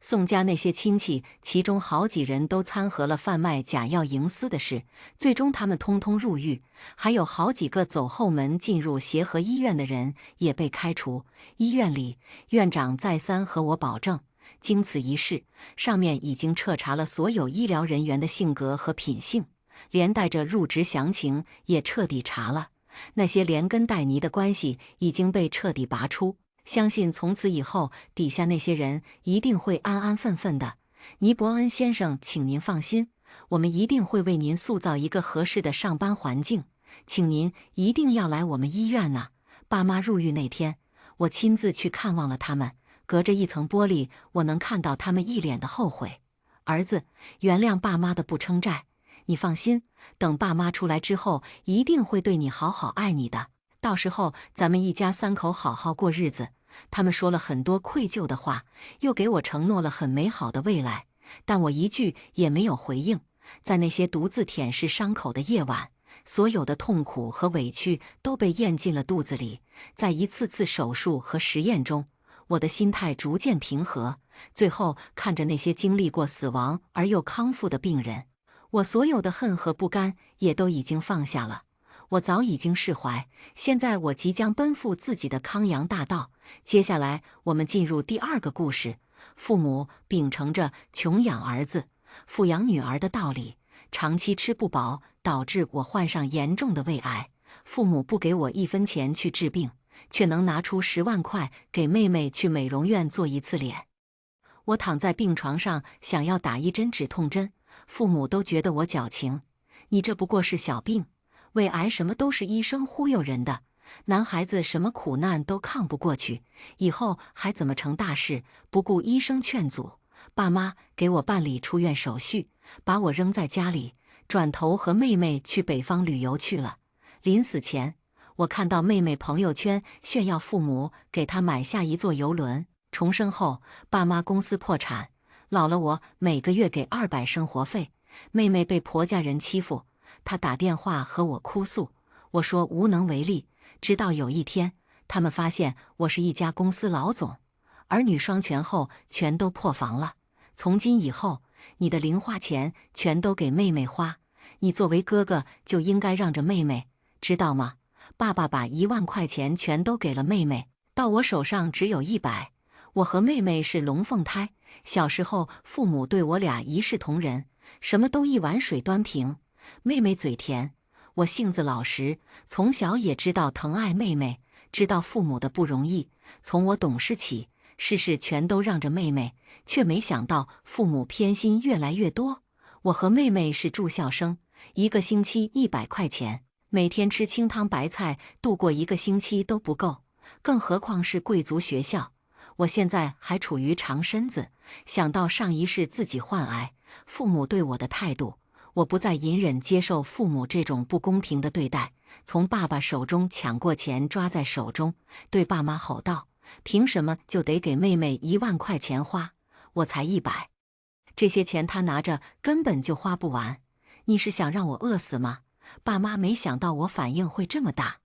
宋家那些亲戚，其中好几人都参和了贩卖假药营私的事，最终他们通通入狱。还有好几个走后门进入协和医院的人也被开除。医院里，院长再三和我保证，经此一事，上面已经彻查了所有医疗人员的性格和品性，连带着入职详情也彻底查了。那些连根带泥的关系已经被彻底拔出。相信从此以后，底下那些人一定会安安分分的。尼伯恩先生，请您放心，我们一定会为您塑造一个合适的上班环境，请您一定要来我们医院呐。爸妈入狱那天，我亲自去看望了他们，隔着一层玻璃，我能看到他们一脸的后悔。儿子，原谅爸妈的不称债，你放心，等爸妈出来之后，一定会对你好好爱你的。到时候咱们一家3口好好过日子。他们说了很多愧疚的话，又给我承诺了很美好的未来，但我一句也没有回应。在那些独自舔舐伤口的夜晚，所有的痛苦和委屈都被咽进了肚子里。在一次次手术和实验中，我的心态逐渐平和。最后看着那些经历过死亡而又康复的病人，我所有的恨和不甘也都已经放下了。我早已经释怀，现在我即将奔赴自己的康阳大道。接下来，我们进入第2个故事。父母秉承着穷养儿子、富养女儿的道理，长期吃不饱，导致我患上严重的胃癌。父母不给我1分钱去治病，却能拿出10万块给妹妹去美容院做一次脸。我躺在病床上，想要打1针止痛针，父母都觉得我矫情。你这不过是小病。胃癌什么都是医生忽悠人的，男孩子什么苦难都抗不过去，以后还怎么成大事？不顾医生劝阻，爸妈给我办理出院手续，把我扔在家里，转头和妹妹去北方旅游去了。临死前，我看到妹妹朋友圈炫耀父母给她买下一座游轮。重生后，爸妈公司破产，老了我每个月给200生活费。妹妹被婆家人欺负，他打电话和我哭诉，我说无能为力。直到有一天，他们发现我是一家公司老总，儿女双全后全都破防了。从今以后，你的零花钱全都给妹妹花，你作为哥哥就应该让着妹妹，知道吗？爸爸把1万块钱全都给了妹妹，到我手上只有100。我和妹妹是龙凤胎，小时候父母对我俩一视同仁，什么都一碗水端平。妹妹嘴甜，我性子老实，从小也知道疼爱妹妹，知道父母的不容易。从我懂事起，事事全都让着妹妹，却没想到父母偏心越来越多。我和妹妹是住校生，1个星期100块钱，每天吃清汤白菜，度过1个星期都不够，更何况是贵族学校。我现在还处于长身子，想到上一世自己患癌，父母对我的态度，我不再隐忍接受父母这种不公平的对待，从爸爸手中抢过钱抓在手中，对爸妈吼道：凭什么就得给妹妹1万块钱花？我才100，这些钱他拿着根本就花不完。你是想让我饿死吗？爸妈没想到我反应会这么大。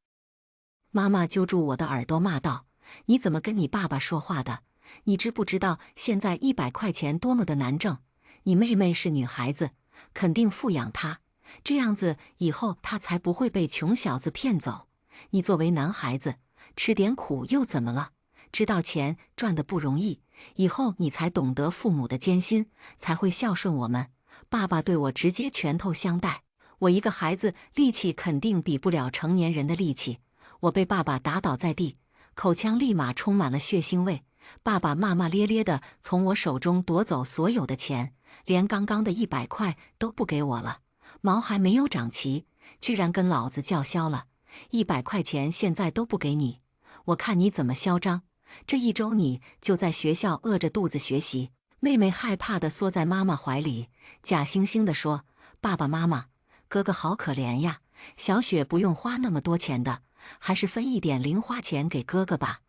妈妈揪住我的耳朵骂道：“你怎么跟你爸爸说话的？你知不知道现在100块钱多么的难挣？你妹妹是女孩子，肯定富养她，这样子以后她才不会被穷小子骗走。你作为男孩子，吃点苦又怎么了？知道钱赚得不容易，以后你才懂得父母的艰辛，才会孝顺我们。”爸爸对我直接拳头相待，我一个孩子力气肯定比不了成年人的力气。我被爸爸打倒在地，口腔立马充满了血腥味。爸爸骂骂咧咧地从我手中夺走所有的钱，连刚刚的100块都不给我了。毛还没有长齐，居然跟老子叫嚣了！100块钱现在都不给你，我看你怎么嚣张！这1周你就在学校饿着肚子学习。妹妹害怕地缩在妈妈怀里，假惺惺地说：“爸爸妈妈，哥哥好可怜呀，小雪不用花那么多钱的，还是分一点零花钱给哥哥吧。”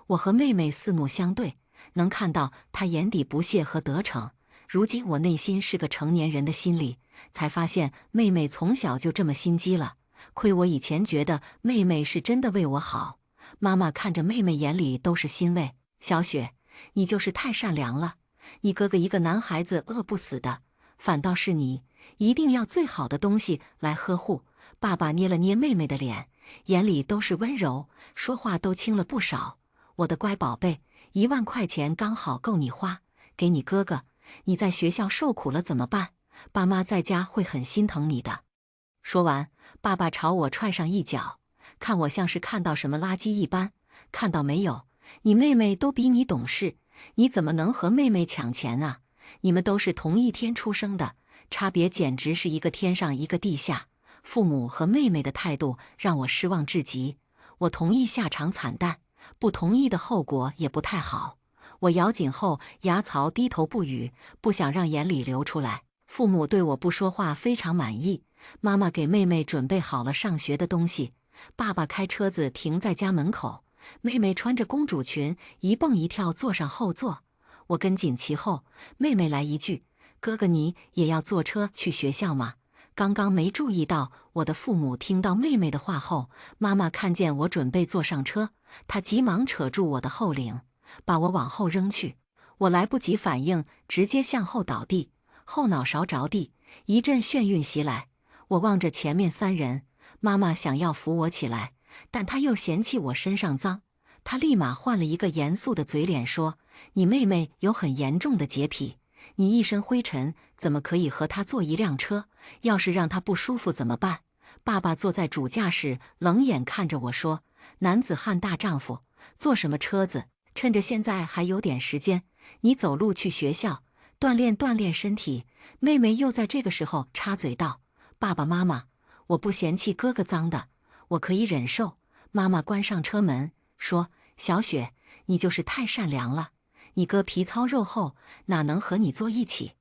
我和妹妹四目相对，能看到她眼底不屑和得逞。如今我内心是个成年人的心理，才发现妹妹从小就这么心机了。亏我以前觉得妹妹是真的为我好。妈妈看着妹妹眼里都是欣慰：“小雪，你就是太善良了。你哥哥一个男孩子饿不死的，反倒是你，一定要最好的东西来呵护。”爸爸捏了捏妹妹的脸，眼里都是温柔，说话都轻了不少。“我的乖宝贝，1万块钱刚好够你花，给你哥哥。你在学校受苦了怎么办？爸妈在家会很心疼你的。”说完，爸爸朝我踹上一脚，看我像是看到什么垃圾一般。“看到没有？你妹妹都比你懂事，你怎么能和妹妹抢钱啊？你们都是同一天出生的，差别简直是一个天上一个地下。”父母和妹妹的态度让我失望至极。我同意下场惨淡，不同意的后果也不太好。我咬紧后牙槽，低头不语，不想让眼里流出来。父母对我不说话非常满意。妈妈给妹妹准备好了上学的东西，爸爸开车子停在家门口，妹妹穿着公主裙一蹦一跳坐上后座，我跟紧其后。妹妹来一句：“哥哥，你也要坐车去学校吗？”刚刚没注意到我的父母听到妹妹的话后，妈妈看见我准备坐上车，她急忙扯住我的后领，把我往后扔去。我来不及反应，直接向后倒地，后脑勺着地，一阵眩晕袭来。我望着前面3人，妈妈想要扶我起来，但她又嫌弃我身上脏，她立马换了一个严肃的嘴脸说：“你妹妹有很严重的洁癖。你一身灰尘，怎么可以和她坐一辆车？要是让她不舒服怎么办？”爸爸坐在主驾驶，冷眼看着我说：“男子汉大丈夫，坐什么车子？趁着现在还有点时间，你走路去学校，锻炼锻炼身体。”妹妹又在这个时候插嘴道：“爸爸妈妈，我不嫌弃哥哥脏的，我可以忍受。”妈妈关上车门，说：“小雪，你就是太善良了。你哥皮糙肉厚，哪能和你坐一起？”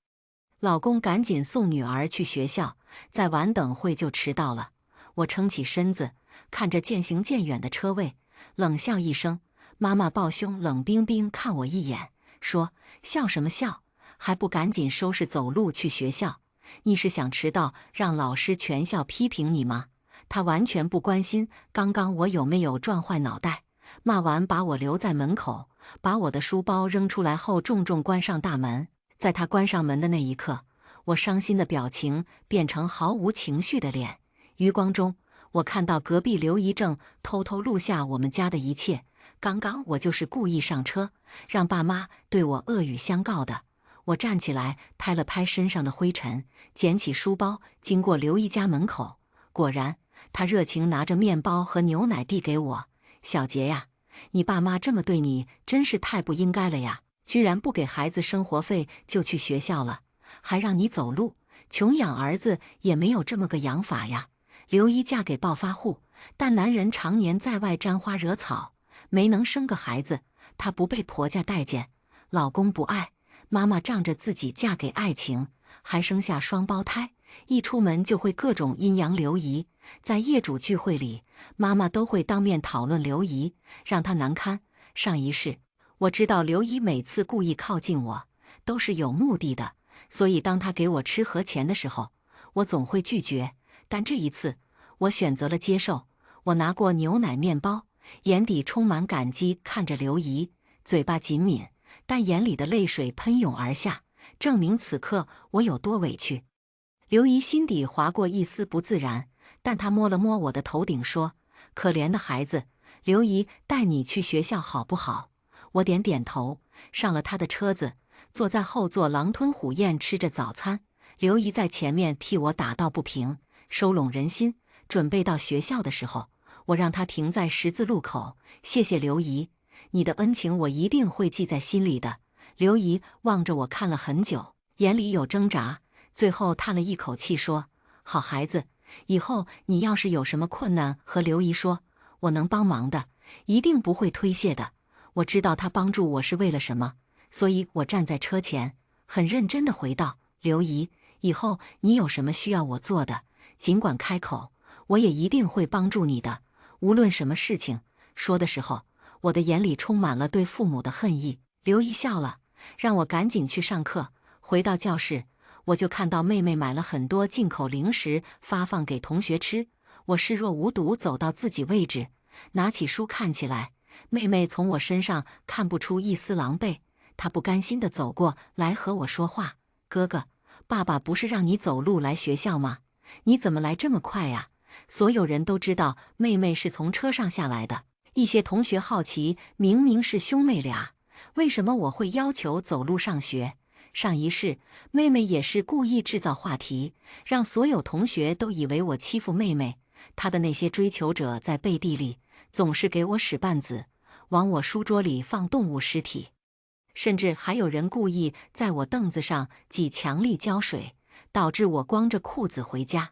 老公赶紧送女儿去学校，再晚等会就迟到了。我撑起身子，看着渐行渐远的车位，冷笑一声。妈妈抱胸冷冰冰看我一眼，说：“笑什么笑？还不赶紧收拾走路去学校？你是想迟到让老师全校批评你吗？”她完全不关心刚刚我有没有撞坏脑袋。骂完把我留在门口，把我的书包扔出来后重重关上大门。在他关上门的那一刻，我伤心的表情变成毫无情绪的脸。余光中，我看到隔壁刘姨正偷偷录下我们家的一切。刚刚我就是故意上车，让爸妈对我恶语相告的。我站起来，拍了拍身上的灰尘，捡起书包，经过刘姨家门口。果然，她热情拿着面包和牛奶递给我：“小杰呀，你爸妈这么对你，真是太不应该了呀！居然不给孩子生活费就去学校了，还让你走路，穷养儿子也没有这么个养法呀。”刘姨嫁给暴发户，但男人常年在外沾花惹草，没能生个孩子，她不被婆家待见，老公不爱，妈妈仗着自己嫁给爱情，还生下双胞胎，一出门就会各种阴阳刘姨。在业主聚会里，妈妈都会当面讨论刘姨，让她难堪。上一世，我知道刘姨每次故意靠近我，都是有目的的，所以当她给我吃和钱的时候，我总会拒绝。但这一次，我选择了接受。我拿过牛奶面包，眼底充满感激，看着刘姨，嘴巴紧抿，但眼里的泪水喷涌而下，证明此刻我有多委屈。刘姨心底划过一丝不自然，但她摸了摸我的头顶，说：“可怜的孩子，刘姨带你去学校好不好？”我点点头，上了她的车子，坐在后座狼吞虎咽吃着早餐。刘姨在前面替我打道不平，收拢人心。准备到学校的时候，我让她停在十字路口。谢谢刘姨，你的恩情我一定会记在心里的。刘姨望着我看了很久，眼里有挣扎，最后叹了一口气说：“好孩子，以后你要是有什么困难和刘姨说，我能帮忙的，一定不会推卸的。”我知道她帮助我是为了什么，所以我站在车前，很认真地回道：“刘姨，以后你有什么需要我做的，尽管开口，我也一定会帮助你的，无论什么事情。”说的时候，我的眼里充满了对父母的恨意。刘姨笑了，让我赶紧去上课。回到教室，我就看到妹妹买了很多进口零食发放给同学吃。我视若无睹走到自己位置，拿起书看起来。妹妹从我身上看不出一丝狼狈，她不甘心地走过来和我说话：“哥哥，爸爸不是让你走路来学校吗？你怎么来这么快呀？”所有人都知道妹妹是从车上下来的。一些同学好奇，明明是兄妹俩，为什么我会要求走路上学？上一世，妹妹也是故意制造话题，让所有同学都以为我欺负妹妹。她的那些追求者在背地里总是给我使绊子，往我书桌里放动物尸体，甚至还有人故意在我凳子上挤强力胶水，导致我光着裤子回家，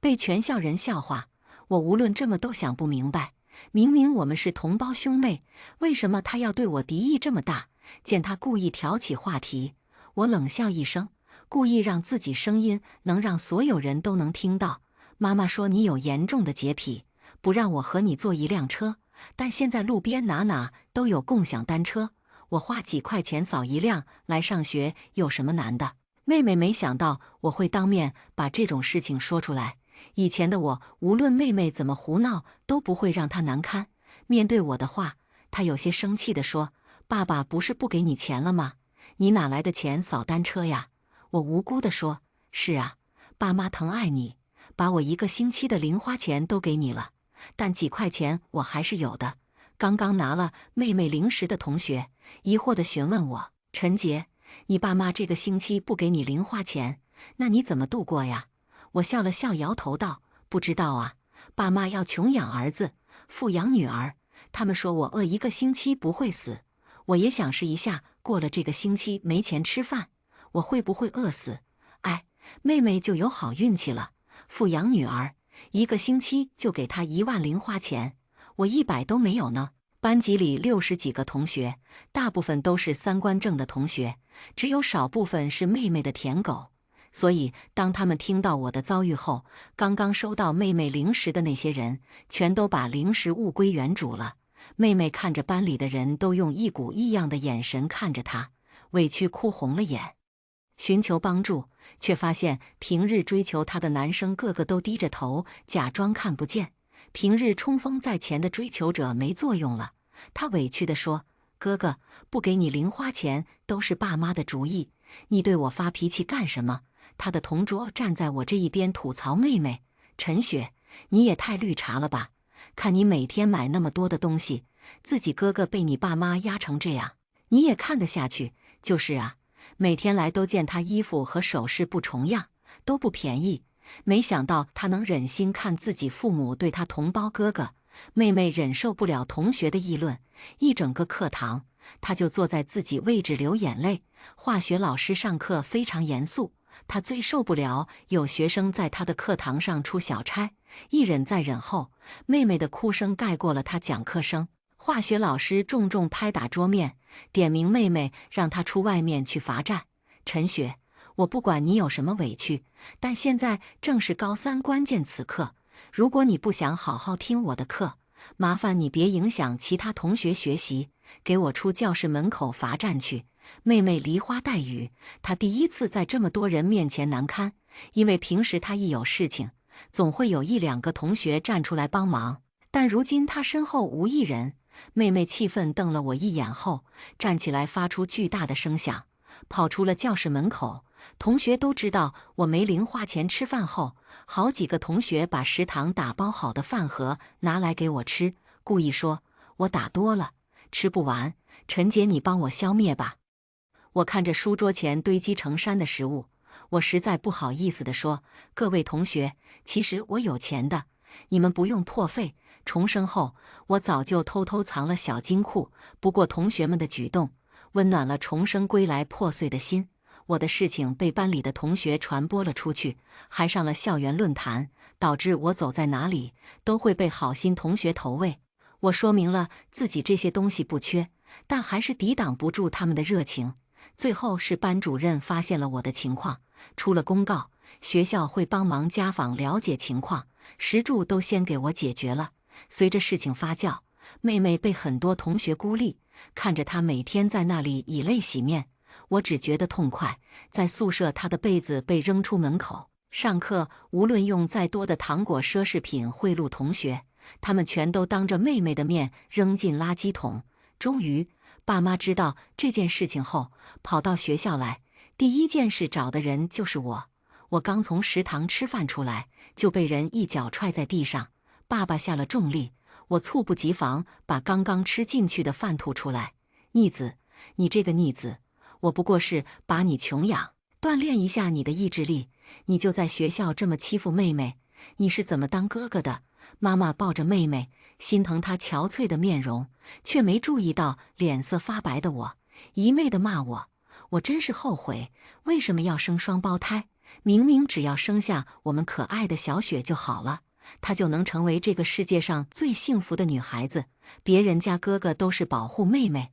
被全校人笑话。我无论这么都想不明白，明明我们是同胞兄妹，为什么他要对我敌意这么大？见他故意挑起话题，我冷笑一声，故意让自己声音能让所有人都能听到。妈妈说你有严重的洁癖，不让我和你坐一辆车，但现在路边哪哪都有共享单车，我花几块钱扫一辆来上学有什么难的？妹妹没想到我会当面把这种事情说出来。以前的我，无论妹妹怎么胡闹，都不会让她难堪。面对我的话，她有些生气地说：“爸爸不是不给你钱了吗？你哪来的钱扫单车呀？”我无辜地说：“是啊，爸妈疼爱你，把我1个星期的零花钱都给你了，但几块钱我还是有的。”刚刚拿了妹妹零食的同学疑惑地询问我：“陈杰，你爸妈这个星期不给你零花钱，那你怎么度过呀？”我笑了笑，摇头道：“不知道啊，爸妈要穷养儿子，富养女儿。他们说我饿1个星期不会死，我也想试一下，过了这个星期没钱吃饭，我会不会饿死？哎，妹妹就有好运气了，富养女儿，1个星期就给她1万零花钱，我100都没有呢。”班级里60几个同学，大部分都是3观正的同学，只有少部分是妹妹的舔狗。所以，当他们听到我的遭遇后，刚刚收到妹妹零食的那些人，全都把零食物归原主了。妹妹看着班里的人都用一股异样的眼神看着她，委屈哭红了眼，寻求帮助，却发现平日追求她的男生个个都低着头，假装看不见。平日冲锋在前的追求者没作用了。她委屈地说：“哥哥，不给你零花钱都是爸妈的主意，你对我发脾气干什么？”他的同桌站在我这一边吐槽妹妹：“陈雪，你也太绿茶了吧！看你每天买那么多的东西，自己哥哥被你爸妈压成这样，你也看得下去？”“就是啊，每天来都见他衣服和首饰不重样，都不便宜。没想到他能忍心看自己父母对他同胞哥哥妹妹忍受不了同学的议论，一整个课堂他就坐在自己位置流眼泪。化学老师上课非常严肃，他最受不了有学生在他的课堂上出小差，一忍再忍后，妹妹的哭声盖过了他讲课声。化学老师重重拍打桌面，点名妹妹，让她出外面去罚站。“陈雪，我不管你有什么委屈，但现在正是高3关键此刻，如果你不想好好听我的课，麻烦你别影响其他同学学习，给我出教室门口罚站去。”妹妹梨花带雨，她第一次在这么多人面前难堪，因为平时她一有事情，总会有1、2个同学站出来帮忙，但如今他身后无一人。妹妹气愤瞪了我一眼后，站起来发出巨大的声响，跑出了教室门口。同学都知道我没零花钱吃饭后，好几个同学把食堂打包好的饭盒拿来给我吃，故意说我打多了，吃不完，陈姐你帮我消灭吧。我看着书桌前堆积成山的食物，我实在不好意思地说，各位同学，其实我有钱的，你们不用破费。重生后，我早就偷偷藏了小金库，不过同学们的举动温暖了重生归来破碎的心。我的事情被班里的同学传播了出去，还上了校园论坛，导致我走在哪里都会被好心同学投喂。我说明了自己这些东西不缺，但还是抵挡不住他们的热情。最后是班主任发现了我的情况，出了公告，学校会帮忙家访了解情况，食住都先给我解决了。随着事情发酵，妹妹被很多同学孤立，看着她每天在那里以泪洗面，我只觉得痛快。在宿舍，她的被子被扔出门口，上课无论用再多的糖果奢侈品贿赂同学，他们全都当着妹妹的面扔进垃圾桶。终于，爸妈知道这件事情后，跑到学校来，第一件事找的人就是我。我刚从食堂吃饭出来，就被人一脚踹在地上。爸爸下了重力，我猝不及防把刚刚吃进去的饭吐出来。逆子，你这个逆子，我不过是把你穷养，锻炼一下你的意志力，你就在学校这么欺负妹妹，你是怎么当哥哥的？妈妈抱着妹妹，心疼她憔悴的面容，却没注意到脸色发白的我，一昧地骂我。我真是后悔，为什么要生双胞胎？明明只要生下我们可爱的小雪就好了，她就能成为这个世界上最幸福的女孩子。别人家哥哥都是保护妹妹，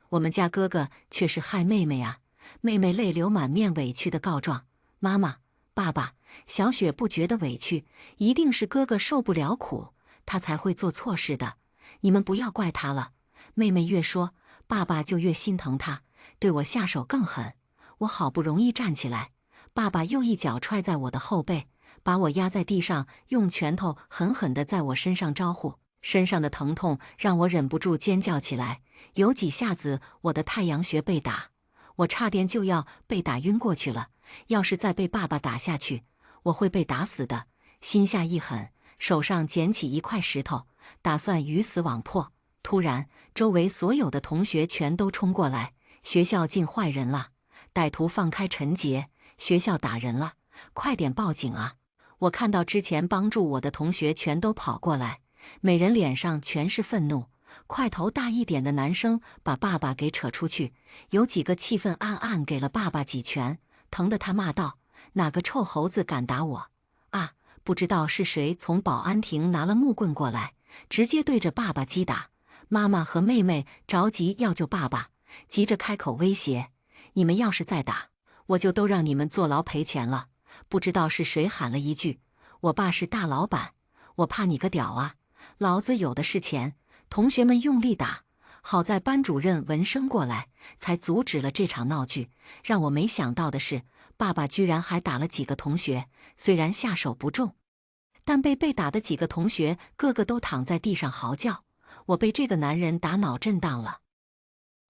我们家哥哥却是害妹妹啊！妹妹泪流满面，委屈地告状：妈妈、爸爸，小雪不觉得委屈，一定是哥哥受不了苦，他才会做错事的。你们不要怪他了。妹妹越说，爸爸就越心疼她，对我下手更狠。我好不容易站起来，爸爸又一脚踹在我的后背，把我压在地上，用拳头狠狠地在我身上招呼。身上的疼痛让我忍不住尖叫起来，有几下子我的太阳穴被打，我差点就要被打晕过去了。要是再被爸爸打下去，我会被打死的。心下一狠，手上捡起一块石头，打算鱼死网破。突然，周围所有的同学全都冲过来，学校进坏人了，歹徒放开陈杰，学校打人了，快点报警啊！我看到之前帮助我的同学全都跑过来，每人脸上全是愤怒。块头大一点的男生把爸爸给扯出去，有几个气愤暗暗给了爸爸几拳，疼得他骂道：哪个臭猴子敢打我啊！不知道是谁从保安亭拿了木棍过来，直接对着爸爸击打。妈妈和妹妹着急要救爸爸，急着开口威胁：你们要是再打，我就都让你们坐牢赔钱了。不知道是谁喊了一句：我爸是大老板，我怕你个屌啊，老子有的是钱。同学们用力打，好在班主任闻声过来，才阻止了这场闹剧。让我没想到的是，爸爸居然还打了几个同学，虽然下手不重，但被打的几个同学个个都躺在地上嚎叫。我被这个男人打脑震荡了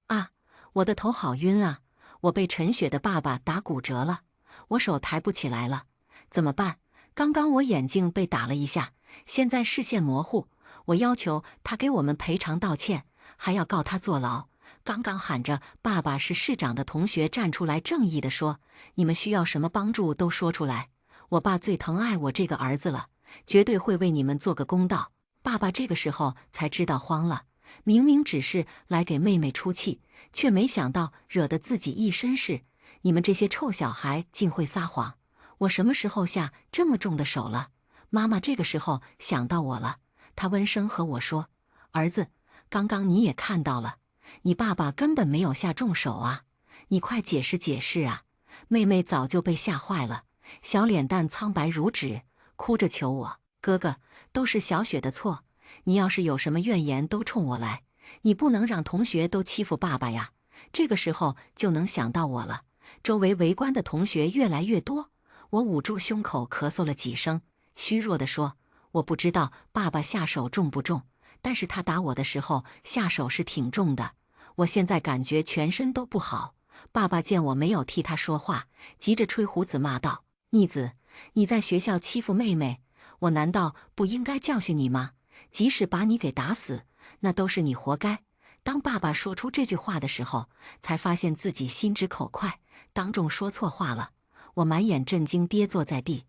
啊！我的头好晕啊！我被陈雪的爸爸打骨折了，我手抬不起来了，怎么办？刚刚我眼睛被打了一下，现在视线模糊。我要求他给我们赔偿道歉，还要告他坐牢。刚刚喊着爸爸是市长的同学站出来正义地说：你们需要什么帮助都说出来，我爸最疼爱我这个儿子了，绝对会为你们做个公道。爸爸这个时候才知道慌了，明明只是来给妹妹出气，却没想到惹得自己一身事。你们这些臭小孩竟会撒谎，我什么时候下这么重的手了？妈妈这个时候想到我了，她温声和我说：儿子，刚刚你也看到了，你爸爸根本没有下重手啊，你快解释解释啊！妹妹早就被吓坏了，小脸蛋苍白如纸，哭着求我：哥哥，都是小雪的错，你要是有什么怨言都冲我来，你不能让同学都欺负爸爸呀。这个时候就能想到我了。周围围观的同学越来越多，我捂住胸口咳嗽了几声，虚弱地说：我不知道爸爸下手重不重，但是他打我的时候下手是挺重的。我现在感觉全身都不好。爸爸见我没有替他说话，急着吹胡子骂道：逆子，你在学校欺负妹妹，我难道不应该教训你吗？即使把你给打死，那都是你活该。当爸爸说出这句话的时候，才发现自己心直口快，当众说错话了。我满眼震惊，跌坐在地，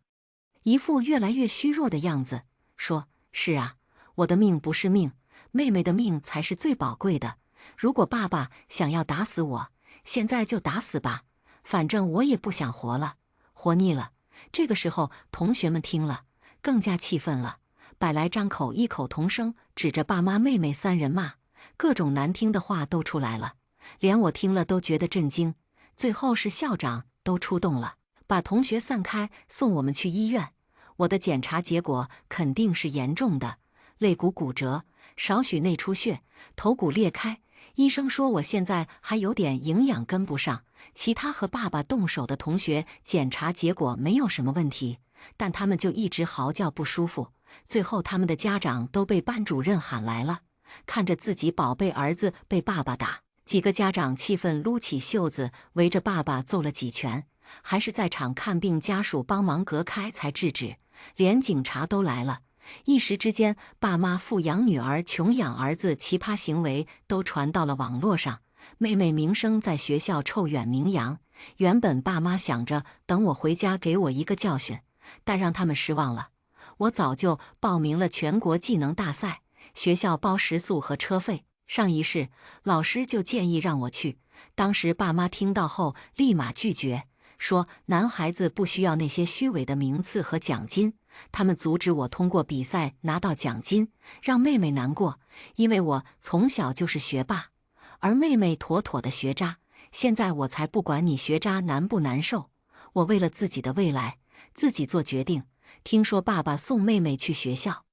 一副越来越虚弱的样子，说：是啊，我的命不是命，妹妹的命才是最宝贵的。如果爸爸想要打死我，现在就打死吧，反正我也不想活了，活腻了。这个时候，同学们听了更加气愤了，百来张口异口同声指着爸妈妹妹三人骂，各种难听的话都出来了，连我听了都觉得震惊。最后是校长都出动了，把同学散开，送我们去医院。我的检查结果肯定是严重的，肋骨骨折，少许内出血，头骨裂开。医生说我现在还有点营养跟不上。其他和爸爸动手的同学检查结果没有什么问题，但他们就一直嚎叫不舒服。最后他们的家长都被班主任喊来了，看着自己宝贝儿子被爸爸打，几个家长气愤撸起袖子围着爸爸揍了几拳，还是在场看病家属帮忙隔开才制止，连警察都来了。一时之间，爸妈富养女儿穷养儿子奇葩行为都传到了网络上，妹妹名声在学校臭远名扬。原本爸妈想着等我回家给我一个教训，但让他们失望了。我早就报名了全国技能大赛，学校包食宿和车费，上一试老师就建议让我去。当时爸妈听到后立马拒绝，说男孩子不需要那些虚伪的名次和奖金，他们阻止我通过比赛拿到奖金，让妹妹难过，因为我从小就是学霸，而妹妹妥妥的学渣。现在我才不管你学渣难不难受，我为了自己的未来，自己做决定。听说爸爸送妹妹去学校，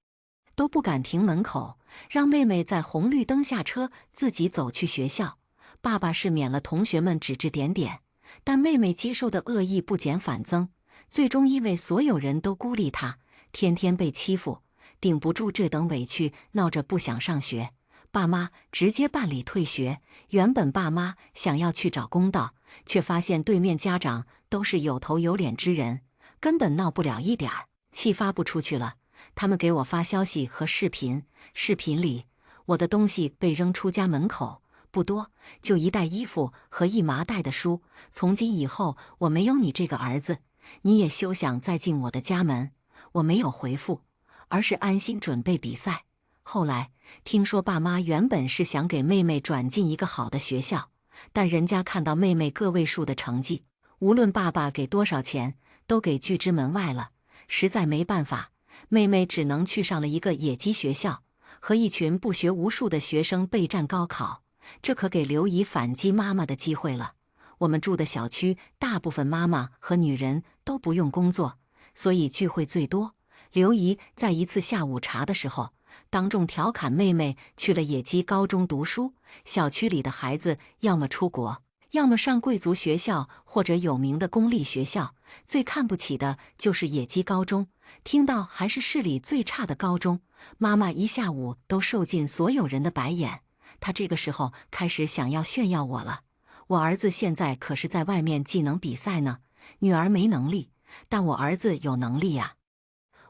都不敢停门口，让妹妹在红绿灯下车，自己走去学校。爸爸是免了同学们指指点点，但妹妹接受的恶意不减反增，最终因为所有人都孤立她，天天被欺负，顶不住这等委屈，闹着不想上学。爸妈直接办理退学。原本爸妈想要去找公道，却发现对面家长都是有头有脸之人，根本闹不了一点儿，气发不出去了。他们给我发消息和视频，视频里我的东西被扔出家门口，不多，就一袋衣服和一麻袋的书。从今以后，我没有你这个儿子，你也休想再进我的家门。我没有回复，而是安心准备比赛。后来听说爸妈原本是想给妹妹转进一个好的学校，但人家看到妹妹个位数的成绩，无论爸爸给多少钱，都给拒之门外了。实在没办法，妹妹只能去上了一个野鸡学校，和一群不学无术的学生备战高考。这可给刘姨反击妈妈的机会了。我们住的小区大部分妈妈和女人都不用工作，所以聚会最多。刘姨在一次下午茶的时候，当众调侃妹妹去了野鸡高中读书。小区里的孩子要么出国，要么上贵族学校或者有名的公立学校，最看不起的就是野鸡高中。听到还是市里最差的高中，妈妈一下午都受尽所有人的白眼。她这个时候开始想要炫耀我了。我儿子现在可是在外面技能比赛呢，女儿没能力，但我儿子有能力呀。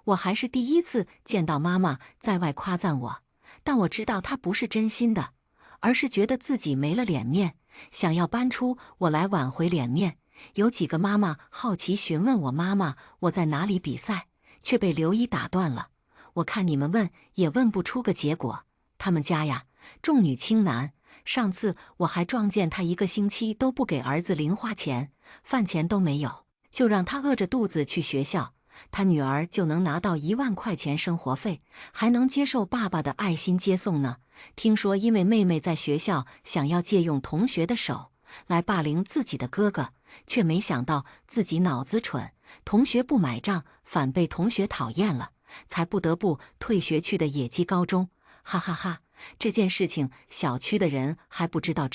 我还是第一次见到妈妈在外夸赞我，但我知道她不是真心的，而是觉得自己没了脸面，想要搬出我来挽回脸面。有几个妈妈好奇询问我妈妈我在哪里比赛，却被刘姨打断了。我看你们问也问不出个结果，他们家呀重女轻男，上次我还撞见他一个星期都不给儿子零花钱，饭钱都没有，就让他饿着肚子去学校，他女儿就能拿到1万块钱生活费，还能接受爸爸的爱心接送呢。听说因为妹妹在学校想要借用同学的手来霸凌自己的哥哥，却没想到自己脑子蠢，同学不买账，反被同学讨厌了，才不得不退学去的野鸡高中。哈哈哈，这件事情小区的人还不知道。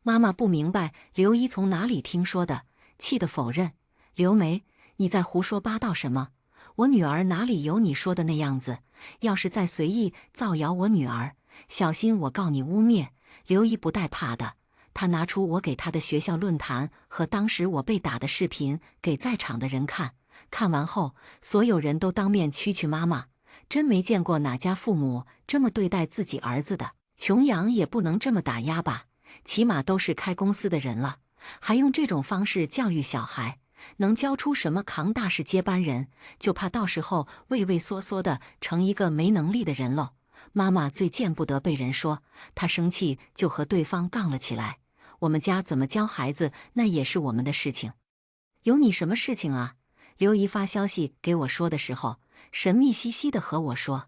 妈妈不明白刘姨从哪里听说的，气得否认。刘梅，你在胡说八道什么？我女儿哪里有你说的那样子？要是再随意造谣我女儿，小心我告你污蔑。”刘姨不带怕的，她拿出我给她的学校论坛和当时我被打的视频给在场的人看。看完后，所有人都当面蛐蛐妈妈，真没见过哪家父母这么对待自己儿子的。穷养也不能这么打压吧，起码都是开公司的人了，还用这种方式教育小孩，能教出什么扛大事接班人？就怕到时候畏畏缩缩的成一个没能力的人喽。妈妈最见不得被人说，她生气就和对方杠了起来。我们家怎么教孩子，那也是我们的事情。有你什么事情啊？刘姨发消息给我说的时候，神秘兮兮的和我说：“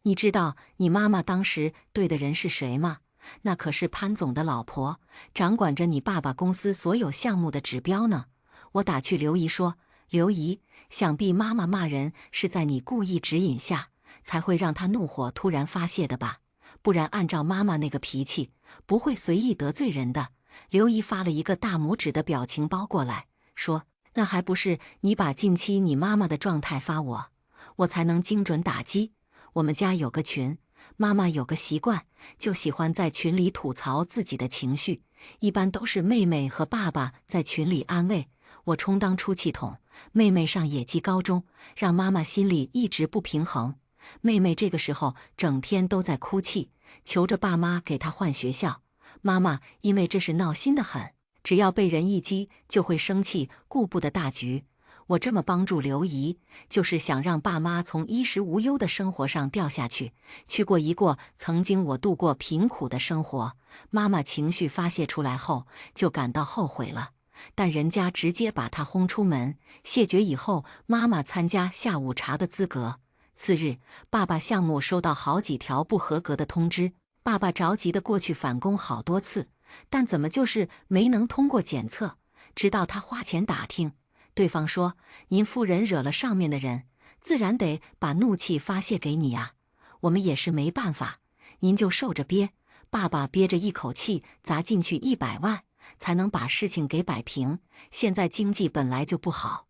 你知道你妈妈当时对的人是谁吗？那可是潘总的老婆，掌管着你爸爸公司所有项目的指标呢。”我打趣刘姨说：“刘姨，想必妈妈骂人是在你故意指引下，才会让她怒火突然发泄的吧？不然按照妈妈那个脾气，不会随意得罪人的。”刘姨发了一个大拇指的表情包过来，说：“那还不是你把近期你妈妈的状态发我，我才能精准打击。我们家有个群，妈妈有个习惯，就喜欢在群里吐槽自己的情绪，一般都是妹妹和爸爸在群里安慰，我充当出气筒。妹妹上野鸡高中，让妈妈心里一直不平衡。妹妹这个时候整天都在哭泣，求着爸妈给她换学校。妈妈因为这事闹心得很，只要被人一激就会生气，顾不得大局。我这么帮助刘姨，就是想让爸妈从衣食无忧的生活上掉下去，去过一过曾经我度过贫苦的生活。妈妈情绪发泄出来后，就感到后悔了，但人家直接把她轰出门，谢绝以后妈妈参加下午茶的资格。次日，爸爸项目收到好几条不合格的通知，爸爸着急的过去返工好多次，但怎么就是没能通过检测。直到他花钱打听，对方说：“您夫人惹了上面的人，自然得把怒气发泄给你呀，我们也是没办法，您就受着憋。”爸爸憋着一口气砸进去100万，才能把事情给摆平。现在经济本来就不好，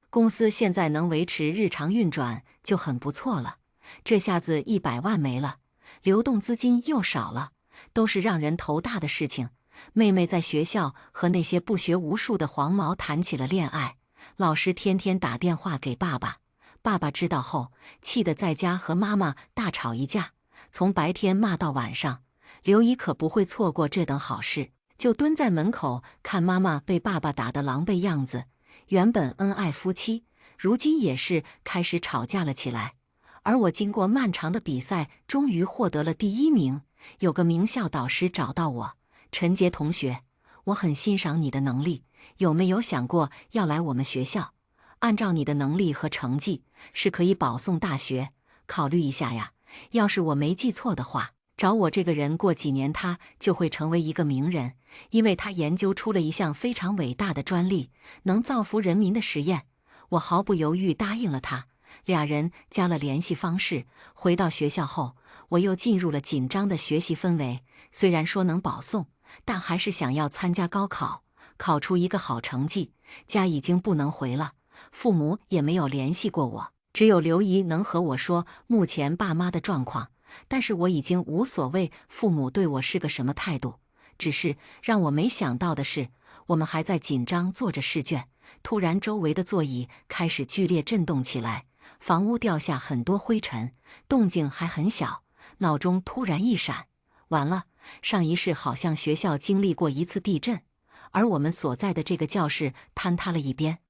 公司现在能维持日常运转就很不错了，这下子100万没了，流动资金又少了，都是让人头大的事情。妹妹在学校和那些不学无术的黄毛谈起了恋爱，老师天天打电话给爸爸，爸爸知道后，气得在家和妈妈大吵一架，从白天骂到晚上。刘姨可不会错过这等好事，就蹲在门口看妈妈被爸爸打得狼狈样子。原本恩爱夫妻，如今也是开始吵架了起来。而我经过漫长的比赛，终于获得了第1名。有个名校导师找到我：“陈杰同学，我很欣赏你的能力，有没有想过要来我们学校？按照你的能力和成绩，是可以保送大学，考虑一下呀。要是我没记错的话，找我这个人过几年他就会成为一个名人，因为他研究出了一项非常伟大的专利，能造福人民的实验。”我毫不犹豫答应了他。俩人加了联系方式。回到学校后，我又进入了紧张的学习氛围。虽然说能保送，但还是想要参加高考，考出一个好成绩。家已经不能回了，父母也没有联系过我，只有刘姨能和我说目前爸妈的状况。但是我已经无所谓父母对我是个什么态度，只是让我没想到的是，我们还在紧张做着试卷，突然周围的座椅开始剧烈震动起来，房屋掉下很多灰尘，动静还很小。脑中突然一闪，完了，上一世好像学校经历过一次地震，而我们所在的这个教室坍塌了一边，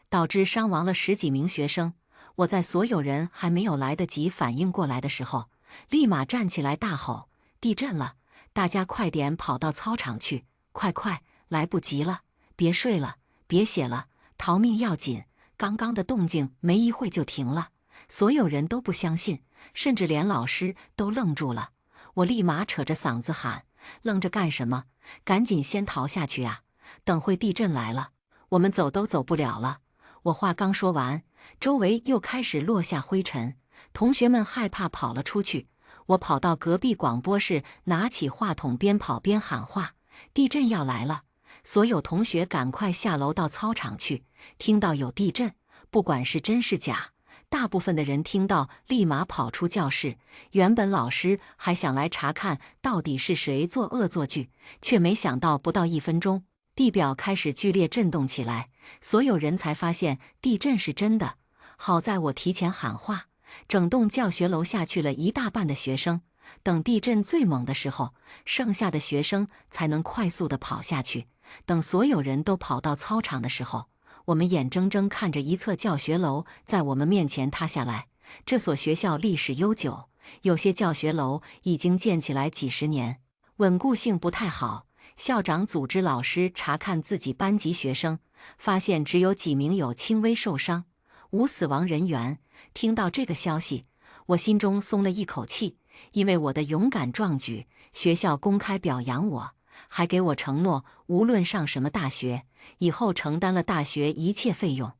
导致伤亡了10几名学生。我在所有人还没有来得及反应过来的时候，立马站起来大吼：“地震了！大家快点跑到操场去！快快，来不及了！别睡了，别写了，逃命要紧！”刚刚的动静没一会就停了，所有人都不相信，甚至连老师都愣住了。我立马扯着嗓子喊：“愣着干什么？赶紧先逃下去啊！等会地震来了，我们走都走不了了！”我话刚说完，周围又开始落下灰尘，同学们害怕跑了出去。我跑到隔壁广播室，拿起话筒边跑边喊话：“地震要来了！”所有同学赶快下楼到操场去。听到有地震，不管是真是假，大部分的人听到立马跑出教室。原本老师还想来查看到底是谁做恶作剧，却没想到不到1分钟，地表开始剧烈震动起来，所有人才发现地震是真的。好在我提前喊话，整栋教学楼下去了一大半的学生。等地震最猛的时候，剩下的学生才能快速地跑下去。等所有人都跑到操场的时候，我们眼睁睁看着一侧教学楼在我们面前塌下来。这所学校历史悠久，有些教学楼已经建起来几十年，稳固性不太好。校长组织老师查看自己班级学生，发现只有几名有轻微受伤，无死亡人员。听到这个消息，我心中松了一口气，因为我的勇敢壮举，学校公开表扬我，还给我承诺，无论上什么大学，以后承担了大学一切费用。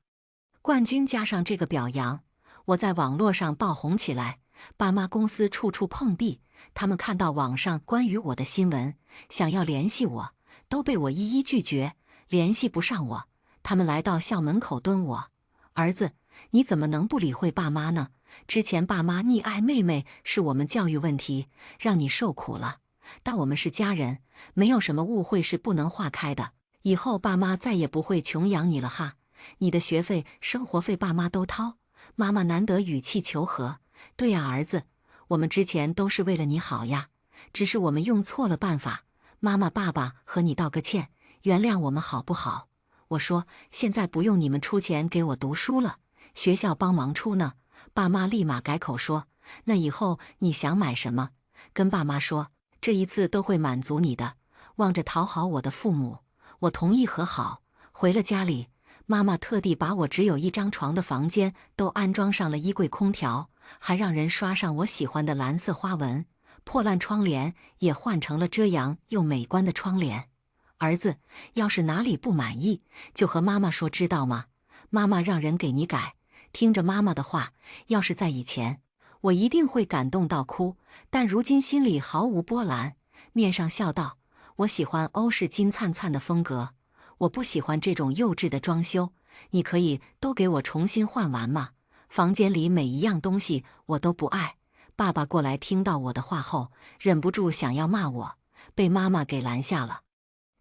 冠军加上这个表扬，我在网络上爆红起来，爸妈公司处处碰壁。他们看到网上关于我的新闻，想要联系我，都被我一一拒绝，联系不上我。他们来到校门口蹲我：“儿子，你怎么能不理会爸妈呢？之前爸妈溺爱妹妹是我们教育问题，让你受苦了。但我们是家人，没有什么误会是不能化开的。以后爸妈再也不会穷养你了哈。你的学费、生活费爸妈都掏。”妈妈难得语气求和：“对呀，儿子，我们之前都是为了你好呀，只是我们用错了办法。妈妈、爸爸和你道个歉，原谅我们好不好？”我说：“现在不用你们出钱给我读书了，学校帮忙出呢。”爸妈立马改口说：“那以后你想买什么，跟爸妈说，这一次都会满足你的。”望着讨好我的父母，我同意和好。回了家里，妈妈特地把我只有1张床的房间都安装上了衣柜、空调，还让人刷上我喜欢的蓝色花纹，破烂窗帘也换成了遮阳又美观的窗帘。儿子，要是哪里不满意，就和妈妈说，知道吗？妈妈让人给你改。听着妈妈的话，要是在以前，我一定会感动到哭，但如今心里毫无波澜，面上笑道：“我喜欢欧式金灿灿的风格，我不喜欢这种幼稚的装修，你可以都给我重新换完吗？房间里每一样东西我都不爱。”爸爸过来听到我的话后，忍不住想要骂我，被妈妈给拦下了。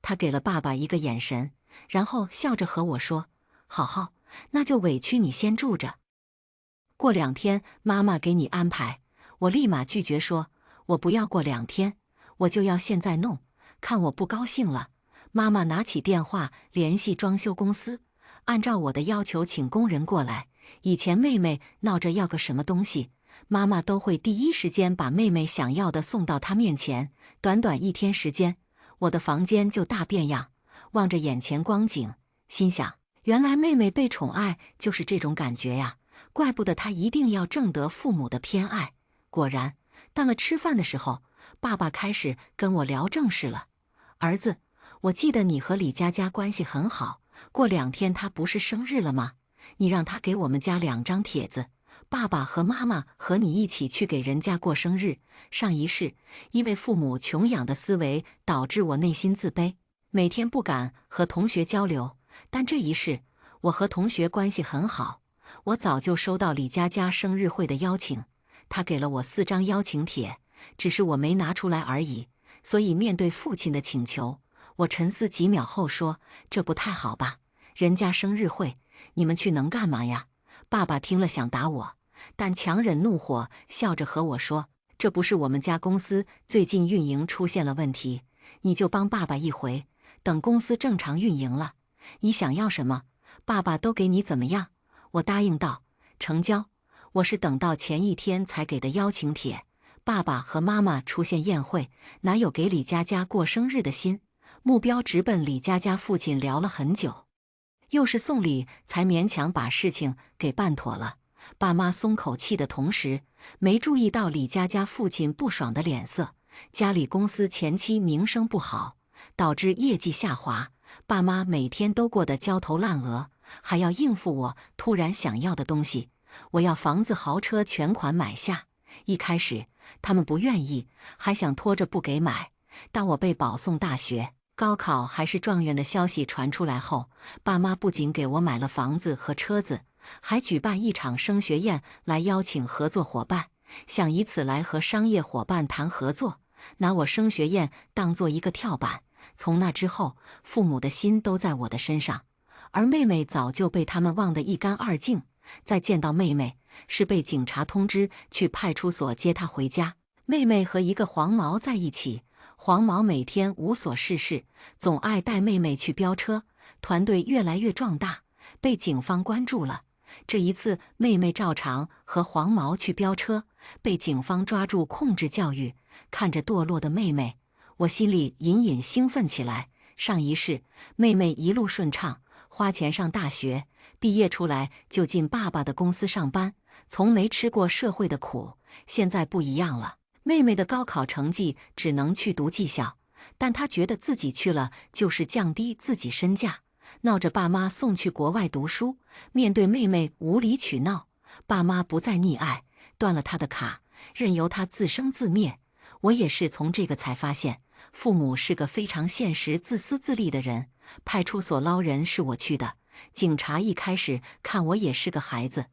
他给了爸爸一个眼神，然后笑着和我说：“好好，那就委屈你先住着。过2天妈妈给你安排。”我立马拒绝说：“我不要过2天，我就要现在弄。看我不高兴了。”妈妈拿起电话联系装修公司，按照我的要求请工人过来。以前妹妹闹着要个什么东西，妈妈都会第一时间把妹妹想要的送到她面前。短短1天时间，我的房间就大变样。望着眼前光景，心想，原来妹妹被宠爱就是这种感觉呀，怪不得她一定要挣得父母的偏爱。果然，到了吃饭的时候，爸爸开始跟我聊正事了。儿子，我记得你和李佳佳关系很好，过2天她不是生日了吗？你让她给我们家2张帖子，爸爸和妈妈和你一起去给人家过生日。上一世，因为父母穷养的思维导致我内心自卑，每天不敢和同学交流。但这一世，我和同学关系很好，我早就收到李佳佳生日会的邀请，她给了我4张邀请帖，只是我没拿出来而已。所以面对父亲的请求，我沉思几秒后说：“这不太好吧？人家生日会，你们去能干嘛呀？”爸爸听了想打我，但强忍怒火，笑着和我说：“这不是我们家公司最近运营出现了问题，你就帮爸爸一回，等公司正常运营了，你想要什么，爸爸都给你，怎么样？”我答应道：“成交。”我是等到前1天才给的邀请帖。爸爸和妈妈出现宴会，哪有给李佳佳过生日的心？目标直奔李佳佳父亲，聊了很久，又是送礼，才勉强把事情给办妥了。爸妈松口气的同时，没注意到李佳佳父亲不爽的脸色。家里公司前期名声不好，导致业绩下滑，爸妈每天都过得焦头烂额，还要应付我突然想要的东西。我要房子豪车全款买下，一开始他们不愿意，还想拖着不给买，但我被保送大学，高考还是状元的消息传出来后，爸妈不仅给我买了房子和车子，还举办一场升学宴来邀请合作伙伴，想以此来和商业伙伴谈合作，拿我升学宴当做一个跳板。从那之后，父母的心都在我的身上，而妹妹早就被他们忘得一干二净。再见到妹妹，是被警察通知去派出所接她回家。妹妹和一个黄毛在一起，黄毛每天无所事事，总爱带妹妹去飙车，团队越来越壮大，被警方关注了。这一次，妹妹照常和黄毛去飙车，被警方抓住控制教育。看着堕落的妹妹，我心里隐隐兴奋起来。上一世，妹妹一路顺畅，花钱上大学，毕业出来就进爸爸的公司上班，从没吃过社会的苦。现在不一样了，妹妹的高考成绩只能去读技校，但她觉得自己去了就是降低自己身价，闹着爸妈送去国外读书。面对妹妹无理取闹，爸妈不再溺爱，断了她的卡，任由她自生自灭。我也是从这个才发现，父母是个非常现实、自私自利的人。派出所捞人是我去的，警察一开始看我也是个孩子，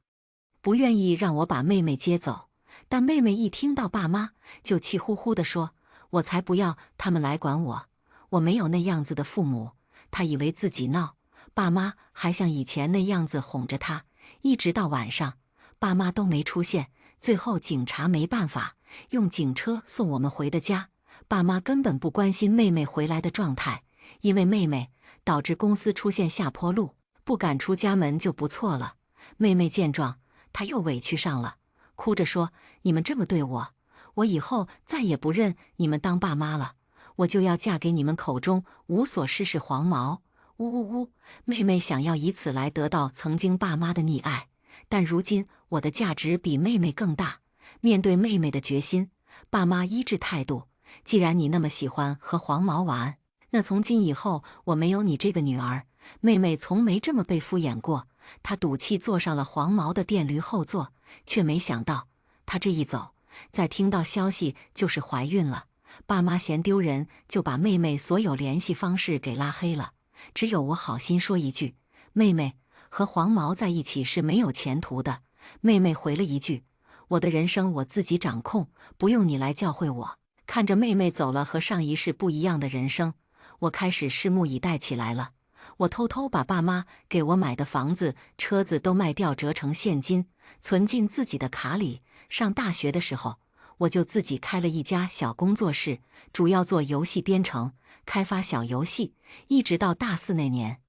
不愿意让我把妹妹接走。但妹妹一听到爸妈，就气呼呼地说：“我才不要他们来管我，我没有那样子的父母。”她以为自己闹，爸妈还像以前那样子哄着她，一直到晚上，爸妈都没出现。最后警察没办法，用警车送我们回的家。爸妈根本不关心妹妹回来的状态，因为妹妹导致公司出现下坡路，不敢出家门就不错了。妹妹见状，她又委屈上了，哭着说：“你们这么对我，我以后再也不认你们当爸妈了，我就要嫁给你们口中无所事事黄毛。”呜呜呜！妹妹想要以此来得到曾经爸妈的溺爱，但如今我的价值比妹妹更大。面对妹妹的决心，爸妈一致态度：既然你那么喜欢和黄毛玩，那从今以后我没有你这个女儿。妹妹从没这么被敷衍过，她赌气坐上了黄毛的电驴后座，却没想到她这一走，再听到消息就是怀孕了。爸妈嫌丢人，就把妹妹所有联系方式给拉黑了。只有我好心说一句：“妹妹和黄毛在一起是没有前途的。”妹妹回了一句：“我的人生我自己掌控，不用你来教会我。”看着妹妹走了和上一世不一样的人生，我开始拭目以待起来了。我偷偷把爸妈给我买的房子、车子都卖掉，折成现金，存进自己的卡里。上大学的时候，我就自己开了一家小工作室，主要做游戏编程，开发小游戏。一直到大4那年，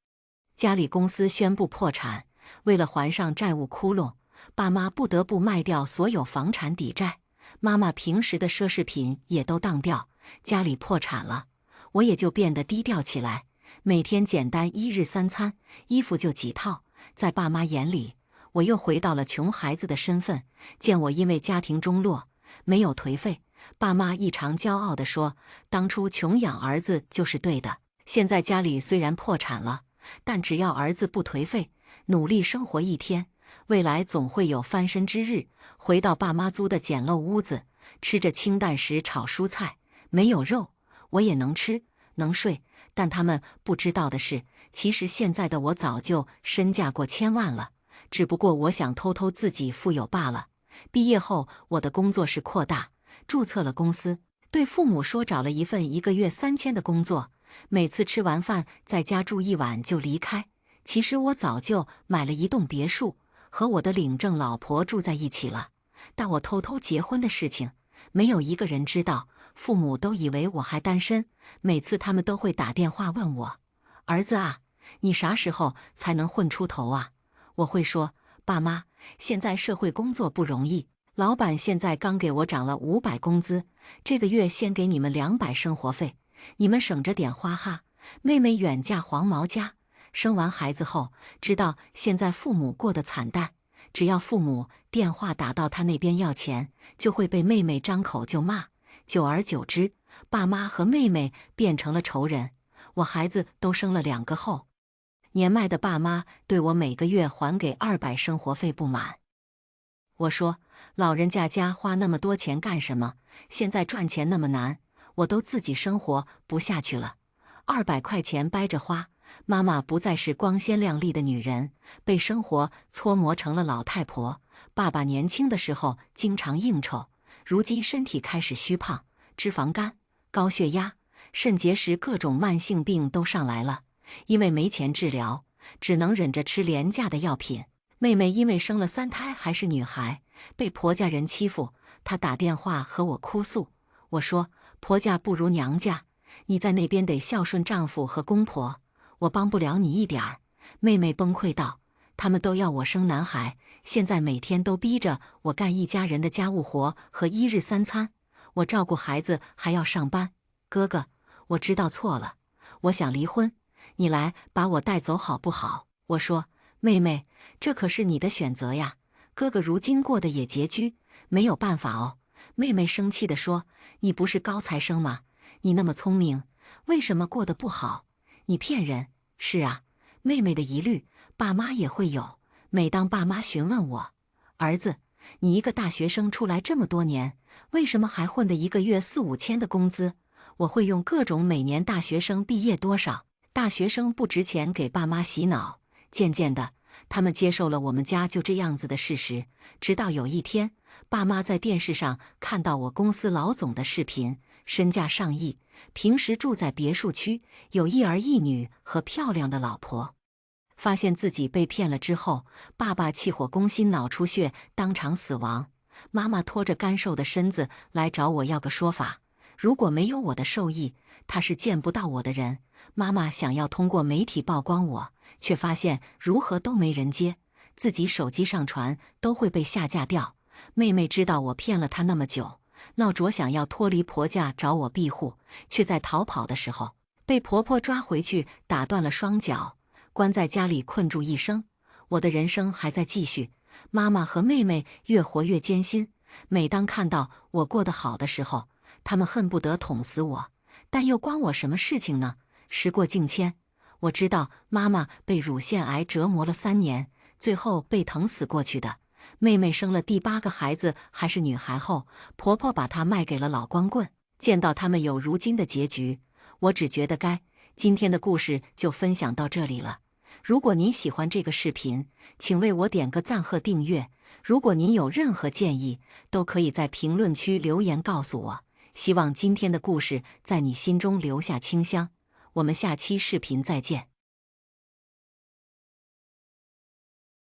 家里公司宣布破产，为了还上债务窟窿，爸妈不得不卖掉所有房产抵债。妈妈平时的奢侈品也都当掉，家里破产了，我也就变得低调起来，每天简单1日3餐，衣服就几套。在爸妈眼里，我又回到了穷孩子的身份。见我因为家庭中落，没有颓废，爸妈异常骄傲地说：“当初穷养儿子就是对的。现在家里虽然破产了，但只要儿子不颓废，努力生活一天，未来总会有翻身之日。”回到爸妈租的简陋屋子，吃着清淡食炒蔬菜，没有肉，我也能吃能睡。但他们不知道的是，其实现在的我早就身价过千万了，只不过我想偷偷自己富有罢了。毕业后，我的工作室扩大，注册了公司，对父母说找了一份1个月3000的工作，每次吃完饭在家住1晚就离开。其实我早就买了一栋别墅，和我的领证老婆住在一起了，但我偷偷结婚的事情，没有一个人知道。父母都以为我还单身，每次他们都会打电话问我：“儿子啊，你啥时候才能混出头啊？”我会说：“爸妈，现在社会工作不容易，老板现在刚给我涨了500工资，这个月先给你们200生活费，你们省着点花哈。”妹妹远嫁黄毛家，生完孩子后，知道现在父母过得惨淡，只要父母电话打到他那边要钱，就会被妹妹张口就骂。久而久之，爸妈和妹妹变成了仇人。我孩子都生了2个后，年迈的爸妈对我每个月还给200生活费不满。我说：“老人家家花那么多钱干什么？现在赚钱那么难，我都自己生活不下去了。200块钱掰着花。妈妈不再是光鲜亮丽的女人，被生活搓磨成了老太婆。爸爸年轻的时候经常应酬，如今身体开始虚胖，脂肪肝、高血压、肾结石各种慢性病都上来了。因为没钱治疗，只能忍着吃廉价的药品。妹妹因为生了3胎还是女孩，被婆家人欺负，她打电话和我哭诉。我说婆家不如娘家，你在那边得孝顺丈夫和公婆，我帮不了你一点儿。妹妹崩溃道：他们都要我生男孩，现在每天都逼着我干一家人的家务活和1日3餐，我照顾孩子还要上班。哥哥，我知道错了，我想离婚，你来把我带走好不好？我说妹妹，这可是你的选择呀，哥哥如今过得也拮据，没有办法哦。妹妹生气地说：你不是高材生吗？你那么聪明，为什么过得不好？你骗人！是啊，妹妹的疑虑，爸妈也会有。每当爸妈询问我，儿子，你一个大学生出来这么多年，为什么还混得一个月4、5千的工资？我会用各种每年大学生毕业多少，大学生不值钱给爸妈洗脑。渐渐的，他们接受了我们家就这样子的事实。直到有一天，爸妈在电视上看到我公司老总的视频，身价上亿，平时住在别墅区，有1儿1女和漂亮的老婆。发现自己被骗了之后，爸爸气火攻心，脑出血，当场死亡。妈妈拖着干瘦的身子来找我要个说法。如果没有我的授意，他是见不到我的人。妈妈想要通过媒体曝光我，却发现如何都没人接，自己手机上传都会被下架掉。妹妹知道我骗了她那么久，闹着想要脱离婆家找我庇护，却在逃跑的时候被婆婆抓回去，打断了双脚，关在家里困住一生。我的人生还在继续，妈妈和妹妹越活越艰辛。每当看到我过得好的时候，他们恨不得捅死我，但又关我什么事情呢？时过境迁，我知道妈妈被乳腺癌折磨了3年，最后被疼死过去的。妹妹生了第8个孩子还是女孩后，婆婆把她卖给了老光棍。见到他们有如今的结局，我只觉得该。今天的故事就分享到这里了。如果您喜欢这个视频，请为我点个赞和订阅。如果您有任何建议，都可以在评论区留言告诉我。希望今天的故事在你心中留下清香。我们下期视频再见。